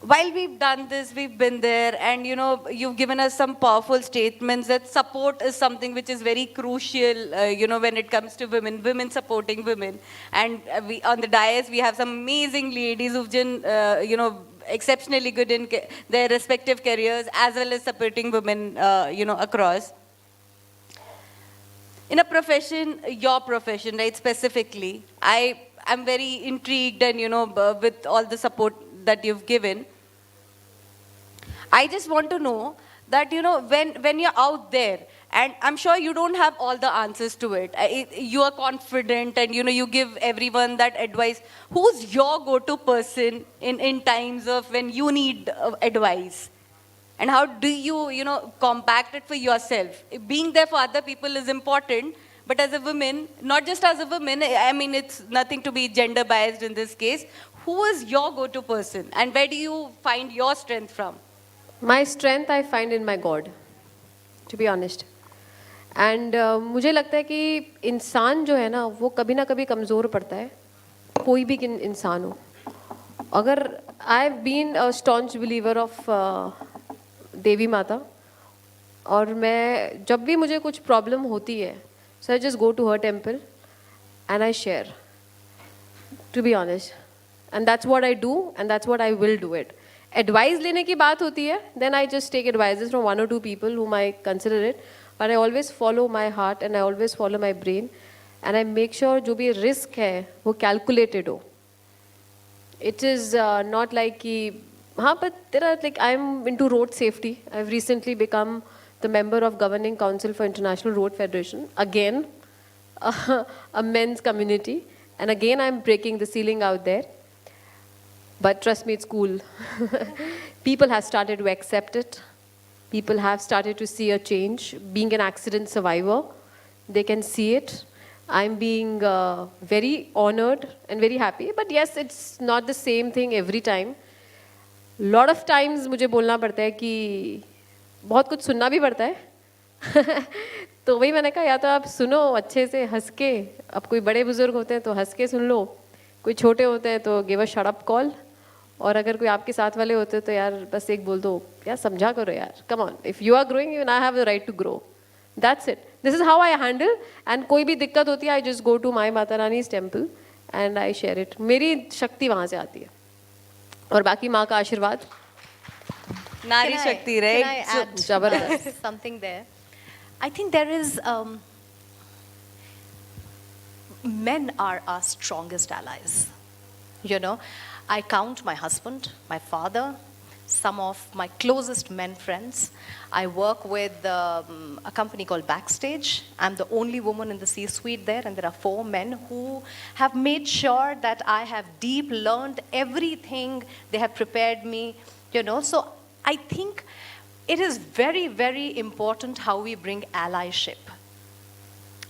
while we've done this, we've been there, and, you know, you've given us some powerful statements that support is something which is very crucial, you know, when it comes to women supporting women. And we, on the dais, we have some amazing ladies who've been, you know, exceptionally good in their respective careers, as well as supporting women, you know, across. In a profession, your profession, right, specifically, I'm very intrigued and, you know, with all the support that you've given. I just want to know that, you know, when you're out there, and I'm sure you don't have all the answers to it. You are confident and, you know, you give everyone that advice. Who's your go-to person in times of when you need advice? And how do you, you know, compact it for yourself? Being there for other people is important. But as a woman, not just as a woman, I mean, it's nothing to be gender biased in this case. Who is your go-to person? And where do you find your strength from? My strength I find in my God, to be honest. And मुझे लगता है कि इंसान जो है ना वो कभी ना कभी कमज़ोर पड़ता है कोई भी इंसान हो अगर I've been a staunch believer of देवी माता और मैं जब भी मुझे कुछ प्रॉब्लम होती है so I just go to her temple and I share, to be honest. And that's what I do and that's what I will do it. Advice लेने की बात होती है, then I just take advices from one or two people whom I consider it. But I always follow my heart and I always follow my brain. And I make sure जो भी risk है, वो calculated हो. It is not like कि, हाँ, but there are like, I'm into road safety. I've recently become the member of Governing Council for International Road Federation. Again, a men's community. And again, I'm breaking the ceiling out there. But trust me, it's cool. People have started to accept it. People have started to see a change. Being an accident survivor, they can see it. I'm being very honored and very happy. But yes, it's not the same thing every time. Lot of times मुझे बोलना पड़ता है कि बहुत कुछ सुनना भी पड़ता है तो वही मैंने कहा या तो आप सुनो अच्छे से हंस के, अब कोई बड़े बुजुर्ग होते हैं तो हंस के सुन लो, कोई छोटे होते हैं तो give a shut up call, और अगर कोई आपके साथ वाले होते हैं तो यार बस एक बोल दो, यार समझा करो यार, come on, if you are growing even I have the right to grow, that's it, this is how I handle. And कोई भी दिक्कत होती है I just go to my माता Rani's temple and I share it. मेरी शक्ति वहाँ से आती है और बाकी माँ का आशीर्वाद. Nari Shakti, right? Can I add जबरदस्त. something there? I think there is, men are our strongest allies. You know, I count my husband, my father, some of my closest men friends. I work with a company called Backstage. I'm the only woman in the C-suite there, and there are 4 men who have made sure that I have deep learned everything. They have prepared me, you know. So I think it is very, very important how we bring allyship.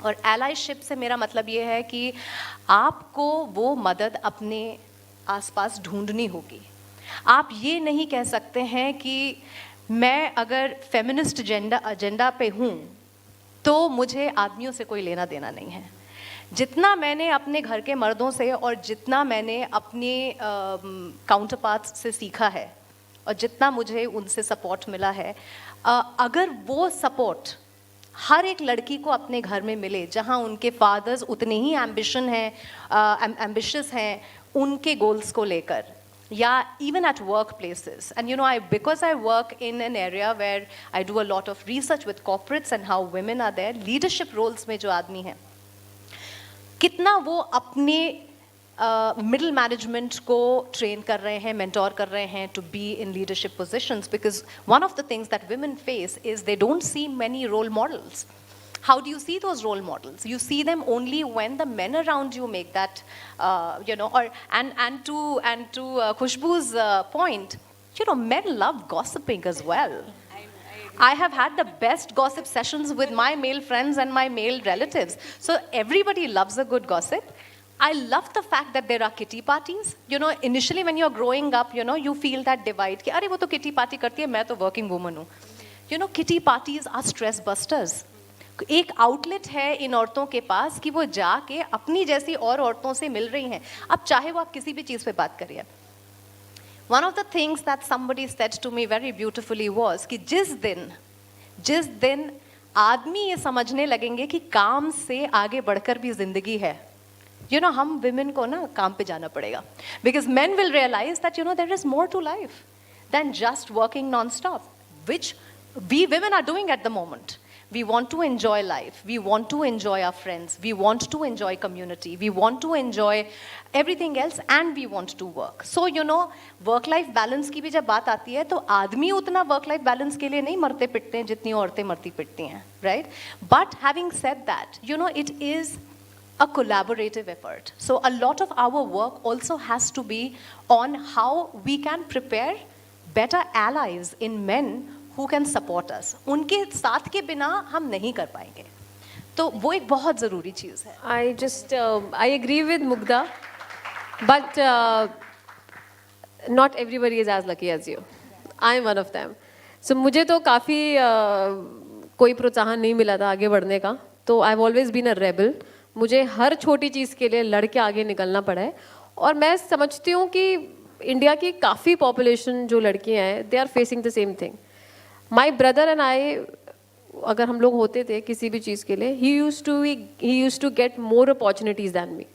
और allyship से मेरा मतलब ये है कि आपको वो मदद अपने आसपास ढूंढनी होगी. आप ये नहीं कह सकते हैं कि मैं अगर फेमिनिस्ट एजेंडा पे हूँ तो मुझे आदमियों से कोई लेना देना नहीं है. जितना मैंने अपने घर के मर्दों से और जितना मैंने अपने काउंटरपार्ट्स से सीखा है और जितना मुझे उनसे सपोर्ट मिला है, अगर वो सपोर्ट हर एक लड़की को अपने घर में मिले जहाँ उनके फादर्स उतने ही एम्बिशियस हैं उनके गोल्स को लेकर, या even at workplaces. And you know, because I work in an area where I do a lot of research with corporates and how women are there, leadership roles में जो आदमी हैं, कितना वो अपने middle management को train कर रहे हैं, mentor कर रहे हैं to be in leadership positions, because one of the things that women face is they don't see many role models. How do you see those role models? You see them only when the men around you make that, you know, or and to Khushboo's point, you know, men love gossiping as well. I have had the best gossip sessions with my male friends and my male relatives. So everybody loves a good gossip. I love the fact that there are kitty parties. You know, initially when you're growing up, you know, you feel that divide. कि अरे वो तो kitty party करती है, मैं तो working woman हूँ. You know, kitty parties are stress busters. एक आउटलेट है इन औरतों के पास कि वो जाके अपनी जैसी और औरतों से मिल रही हैं. अब चाहे वो आप किसी भी चीज़ पे बात करिए. One of the things that somebody said to me very beautifully was कि जिस दिन आदमी ये समझने लगेंगे कि काम से आगे बढ़कर भी जिंदगी है, you know, हम women को ना काम पे जाना पड़ेगा. Because men will realize that, you know, there is more to life than just working non-stop, which we women are doing at the moment. We want to enjoy life. We want to enjoy our friends. We want to enjoy community. We want to enjoy everything else, and we want to work. So, you know, work-life balance की भी जब बात आती है तो आदमी उतना work-life balance के लिए नहीं मरते पिटते हैं जितनी औरतें मरती पिटती हैं, right? But having said that, you know, it is a collaborative effort. So a lot of our work also has to be on how we can prepare better allies in men who can support us. उनके साथ के बिना हम नहीं कर पाएंगे. तो वो एक बहुत ज़रूरी चीज़ है. I agree with Mugdha, but not everybody is as lucky as you. I am one of them. So मुझे तो काफ़ी कोई प्रोत्साहन नहीं मिला था आगे बढ़ने का. तो I've always been a rebel. मुझे हर छोटी चीज़ के लिए लड़ के आगे निकलना पड़ा है. और मैं समझती हूँ कि इंडिया की काफ़ी पॉपुलेशन जो लड़कियाँ हैं, they are facing the same thing. My brother and I, अगर हम लोग होते थे किसी भी चीज़ के लिए, he used to get more opportunities than me.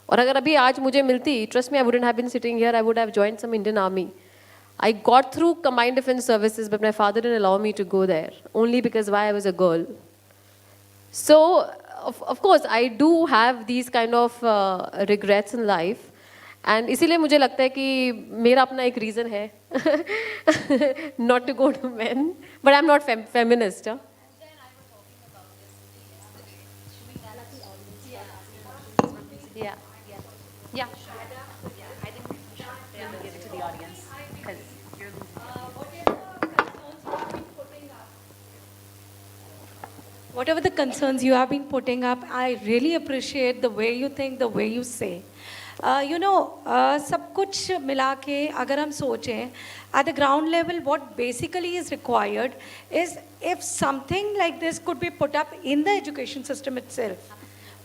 और अगर अभी आज मुझे मिलती, trust me, I wouldn't have been sitting here. I would have joined some Indian army. I got through combined defense services, but my father didn't allow me to go there, only because why I was a girl. So, of course, I do have these kind of regrets in life. And इसीलिए मुझे लगता है कि मेरा अपना एक reason है not to go to men, but I'm not feminist. Huh? Yeah. Yeah. I think we should give it to the audience because you're What whatever the concerns you have been putting up, I really appreciate the way you think, the way you say. सब कुछ मिला के अगर हम सोचें, at the ground level, what basically is required is if something like this could be put up in the education system itself,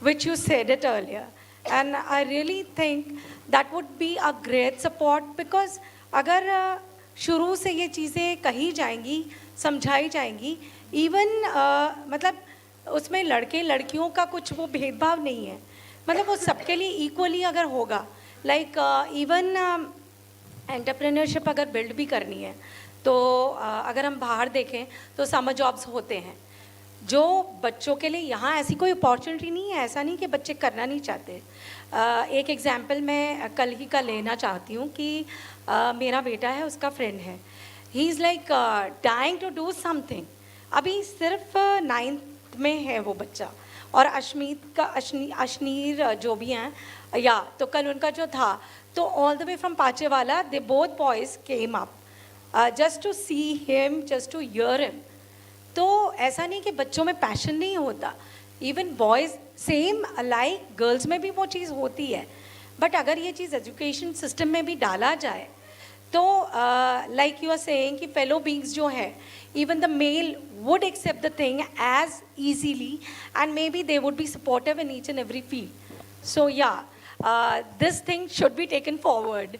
which you said it earlier. And I really think that would be a great support, because अगर शुरू से ये चीज़ें कही जाएंगी, समझाई जाएंगी, even मतलब उसमें लड़के लड़कियों का कुछ वो भेदभाव नहीं है, मतलब वो सबके लिए इक्वली अगर होगा, लाइक इवन एंटरप्रेन्योरशिप अगर बिल्ड भी करनी है तो अगर हम बाहर देखें तो समर जॉब्स होते हैं जो बच्चों के लिए, यहाँ ऐसी कोई अपॉर्चुनिटी नहीं है, ऐसा नहीं कि बच्चे करना नहीं चाहते. एक एग्जांपल मैं कल ही का लेना चाहती हूँ कि मेरा बेटा है, उसका फ्रेंड है, he is like dying to do something. अभी सिर्फ 9th में है वो बच्चा, और अशनीर जो भी हैं, या तो कल उनका जो था, तो all the way from Pachewala they both boys came up just to see him, just to hear him. तो ऐसा नहीं कि बच्चों में पैशन नहीं होता, even boys same like girls में भी वो चीज़ होती है. बट अगर ये चीज़ एजुकेशन सिस्टम में भी डाला जाए तो लाइक यू आर सेइंग कि फेलो बीइंग्स जो है, even the male would accept the thing as easily, and maybe they would be supportive in each and every field. So yeah, this thing should be taken forward.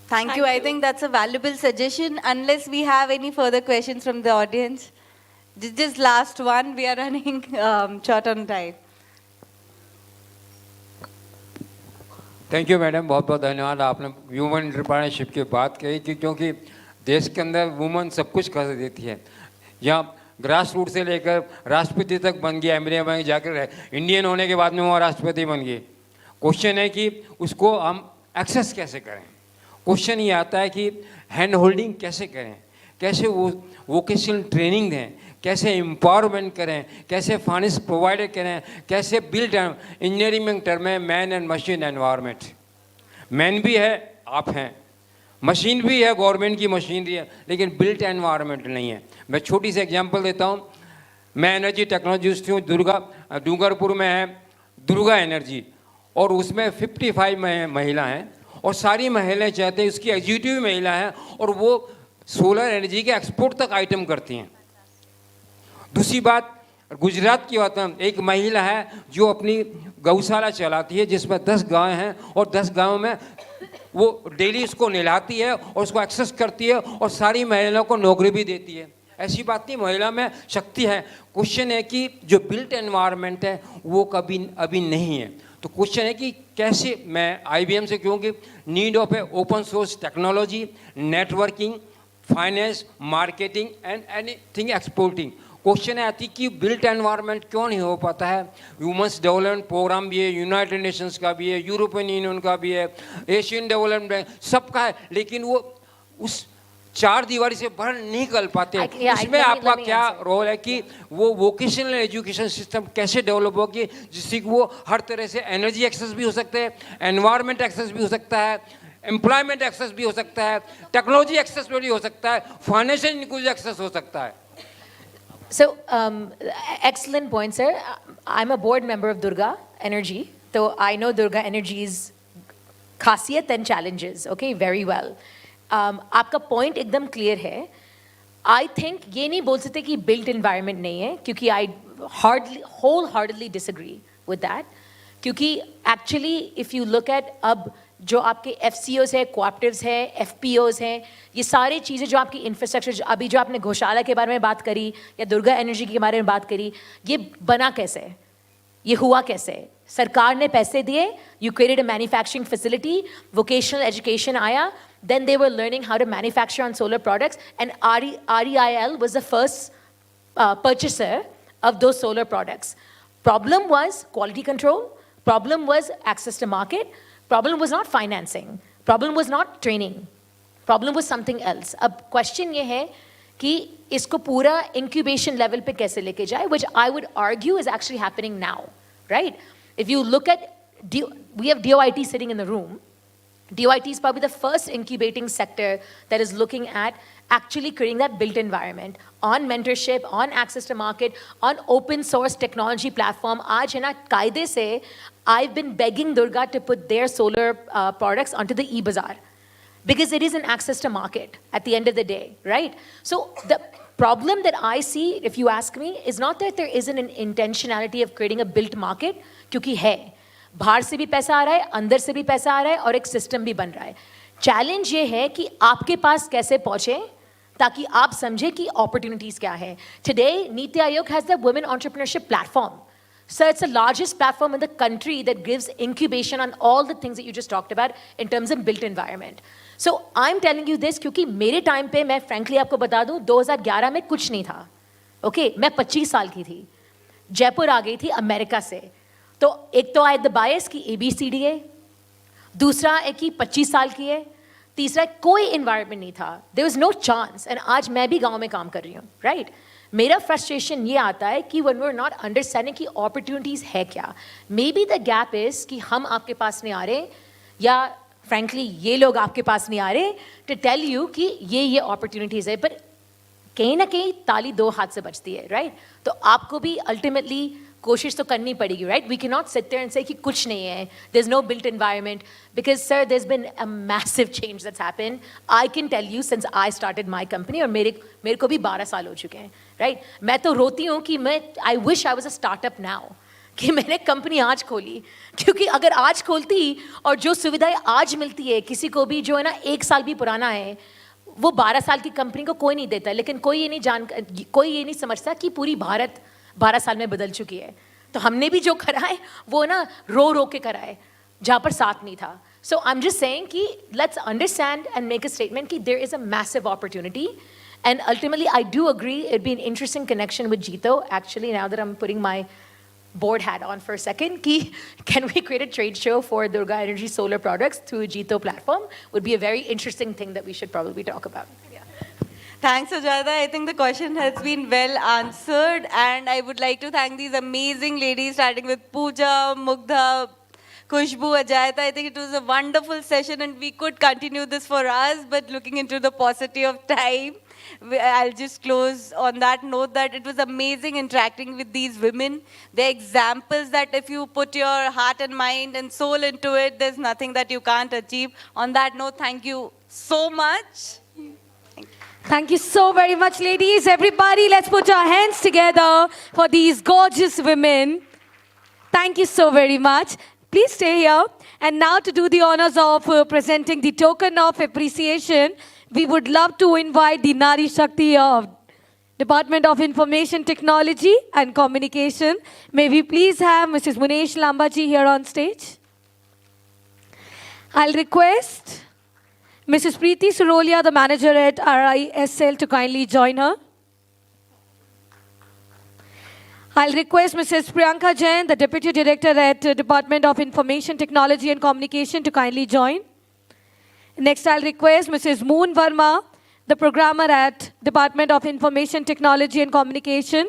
Thank you. I think that's a valuable suggestion. Unless we have any further questions from the audience. Just last one. We are running short on time. Thank you madam, बहुत बहुत धन्यवाद. आपने human entrepreneurship की बात कही कि क्योंकि देश के अंदर वुमन सब कुछ कर देती है. यहाँ ग्रास रूट से लेकर राष्ट्रपति तक बन गया, एमएलए बन जाकर इंडियन होने के बाद में वो राष्ट्रपति बन गई. क्वेश्चन है कि उसको हम एक्सेस कैसे करें. क्वेश्चन ये आता है कि हैंड होल्डिंग कैसे करें, कैसे वो वोकेशनल ट्रेनिंग दें, कैसे एम्पावरमेंट करें, कैसे फाइनेंस प्रोवाइड करें, कैसे बिल्ड इंजीनियरिंग में टर्म है man and machine environment. Man भी है, आप हैं, मशीन भी है, गवर्नमेंट की मशीनरी है, लेकिन बिल्ट एनवायरनमेंट नहीं है. मैं छोटी सी एग्जांपल देता हूँ. मैं एनर्जी टेक्नोलॉजिस्ट हूँ, डूंगरपुर में है दुर्गा एनर्जी, और उसमें 55 महिला हैं, और सारी महिलाएं चाहते हैं, उसकी एग्जीक्यूटिव महिला हैं, और वो सोलर एनर्जी के एक्सपोर्ट तक आइटम करती हैं. दूसरी बात, गुजरात की बात है, एक महिला है जो अपनी गौशाला चलाती है जिसमें 10 गायें हैं, और 10 गायों में वो डेली उसको नहलाती है और उसको एक्सेस करती है, और सारी महिलाओं को नौकरी भी देती है. ऐसी बात नहीं, महिला में शक्ति है. क्वेश्चन है कि जो बिल्ट एनवायरनमेंट है वो कभी अभी नहीं है. तो क्वेश्चन है कि कैसे, मैं IBM से, क्योंकि need of A open source technology, networking, finance, marketing and anything exporting. Question आती कि बिल्ट एनवायरनमेंट क्यों नहीं हो पाता है. ह्यूमन्स डेवलपमेंट प्रोग्राम भी है, यूनाइटेड नेशंस का भी है, यूरोपियन यूनियन का भी है, एशियन डेवलपमेंट बैंक, सबका है, लेकिन वो उस 4 दीवारी से बाहर नहीं निकल पाते. इसमें आपका क्या रोल है कि वो वोकेशनल एजुकेशन सिस्टम कैसे डेवलप होगी जिससे कि वो हर तरह से एनर्जी एक्सेस भी हो सकते हैं, एनवायरनमेंट एक्सेस भी हो सकता है, एम्प्लॉयमेंट एक्सेस भी हो सकता है, टेक्नोलॉजी एक्सेस भी हो सकता है, फाइनेंशियल इंक्लूजन एक्सेस हो सकता है. So, excellent point, sir. I'm a board member of Durga Energy, so I know Durga Energy's खासियत and challenges, okay, very well. आपका point एकदम clear है. I think ये नहीं बोल सकते कि built environment नहीं है, क्योंकि I wholeheartedly disagree with that. क्योंकि actually if you look at अब जो आपके FCOs है, cooperatives है, FPOs हैं, ये सारी चीज़ें जो आपकी इंफ्रास्ट्रक्चर, अभी जो आपने गौशाला के बारे में बात करी या दुर्गा एनर्जी के बारे में बात करी, ये बना कैसे, ये हुआ कैसे. सरकार ने पैसे दिए, you created a manufacturing facility, vocational education आया, then they were learning how to manufacture on solar products, and REIL was the first purchaser of those solar products. Problem was quality control, problem was access to market, problem was not financing, problem was not training, problem was something else. अब question ये है कि इसको पूरा incubation level पे कैसे लेके जाए, which I would argue is actually happening now, right? If you look at, we have DoIT sitting in the room, DoIT is probably the first incubating sector that is looking at actually creating that built environment on mentorship, on access to market, on open source technology platform. Aaj hai na, kaide se, I've been begging Durga to put their solar products onto the e-bazaar because it is an access to market at the end of the day, right? So the problem that I see, if you ask me, is not that there isn't an intentionality of creating a built market, क्योंकि है बाहर से भी पैसा आ रहा है, अंदर से भी पैसा आ रहा है और एक सिस्टम भी बन रहा है. चैलेंज ये है कि आपके पास कैसे पहुंचे ताकि आप समझे कि अपॉर्चुनिटीज क्या है. Today, Niti Aayog has the Women Entrepreneurship Platform. So it's the largest platform in the country that gives incubation on all the things that you just talked about in terms of built environment. So I'm telling you this क्योंकि मेरे time पे मैं frankly आपको बता दूं 2011 में कुछ नहीं था. Okay, मैं 25 साल की थी. जयपुर आ गई थी अमेरिका से. तो एक तो आए द बायस की ABCD है, दूसरा एक की 25 साल की है, तीसरा कोई इन्वायरमेंट नहीं था. There was no chance. And आज मैं भी गांव में काम कर रही हूँ, राइट? मेरा फ्रस्ट्रेशन ये आता है कि when we are not understanding कि अपॉर्चुनिटीज है क्या. Maybe the gap is कि हम आपके पास नहीं आ रहे या फ्रेंकली ये लोग आपके पास नहीं आ रहे टू टेल यू कि ये अपॉर्चुनिटीज है. पर कहीं ना कहीं ताली दो हाथ से बजती है, राइट? तो आपको भी अल्टीमेटली कोशिश तो करनी पड़ेगी, right? We can not sit there and say कि कुछ नहीं है, there is no built environment, because sir there has been a massive change that's happened. I can tell you since I started my company, और मेरे को भी 12 साल हो चुके हैं, राइट? मैं तो रोती हूँ कि मैं I wish I was a startup now, कि मैंने कंपनी आज खोली, क्योंकि अगर आज खोलती और जो सुविधाएं आज मिलती है किसी को भी जो है ना 1 साल भी पुराना है, वो 12 साल की कंपनी को कोई नहीं देता. लेकिन कोई ये नहीं समझता कि पूरी भारत 12 साल में बदल चुकी है. तो हमने भी जो करा है वो ना रो के करा है जहाँ पर साथ नहीं था. So I am just saying कि let's understand and make a statement कि there is a massive opportunity. And ultimately I do agree it be an interesting connection with JITO. Actually now that I am putting my board hat on for a second, ki can we create a trade show for Durga Energy solar products through a Jito platform? Would be a very interesting thing that we should probably talk about. Thanks, Ajaita. I think the question has been well answered, and I would like to thank these amazing ladies, starting with Pooja, Mugdha, Khushboo, Ajaita. I think it was a wonderful session, and we could continue this for us, but looking into the paucity of time, I'll just close on that note that it was amazing interacting with these women. They're examples that if you put your heart and mind and soul into it, there's nothing that you can't achieve. On that note, thank you so much. Thank you so very much, ladies. Everybody, let's put our hands together for these gorgeous women. Thank you so very much. Please stay here. And now to do the honors of presenting the token of appreciation, we would love to invite the Nari Shakti of Department of Information Technology and Communication. May we please have Mrs. Munesh Lamba ji here on stage. I'll request Mrs. Preeti Surolia, the manager at RISL, to kindly join her. I'll request Mrs. Priyanka Jain, the Deputy Director at Department of Information Technology and Communication, to kindly join. Next, I'll request Mrs. Moon Verma, the programmer at Department of Information Technology and Communication.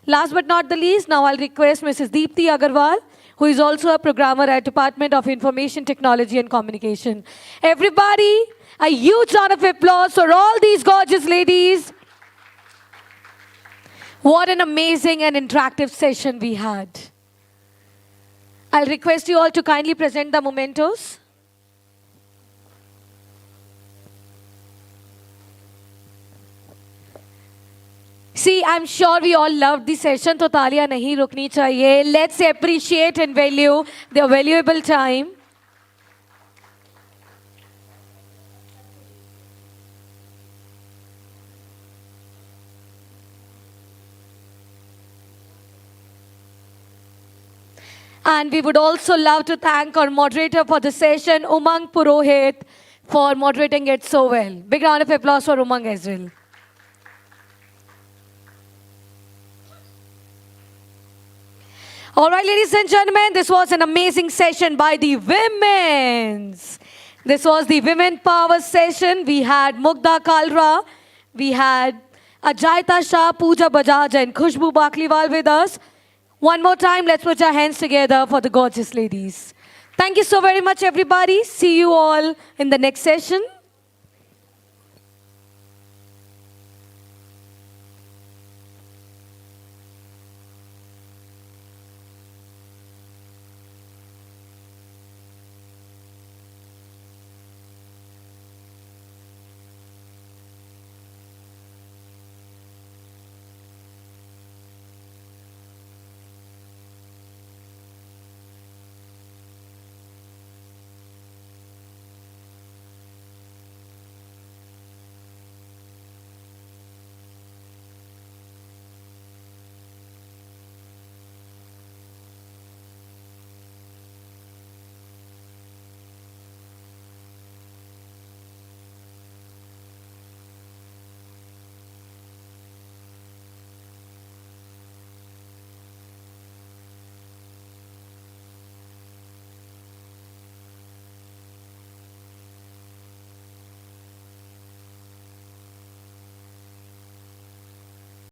Last but not the least, now I'll request Mrs. Deepti Agarwal, who is also a programmer at Department of Information Technology and Communication. Everybody, a huge round of applause for all these gorgeous ladies. What an amazing and interactive session we had. I'll request you all to kindly present the mementos. See, I'm sure we all loved the session, तो तालियां नहीं रुकनी चाहिए. Let's appreciate and value their valuable time. And we would also love to thank our moderator for the session, Umang Purohit, for moderating it so well. Big round of applause for Umang as well. All right, ladies and gentlemen, this was an amazing session by the women's. This was the Women Power session. We had Mugdha Kalra, we had Ajaita Shah, Pooja Bajaj, and Khushboo Bakliwal with us. One more time, let's put our hands together for the gorgeous ladies. Thank you so very much, everybody. See you all in the next session.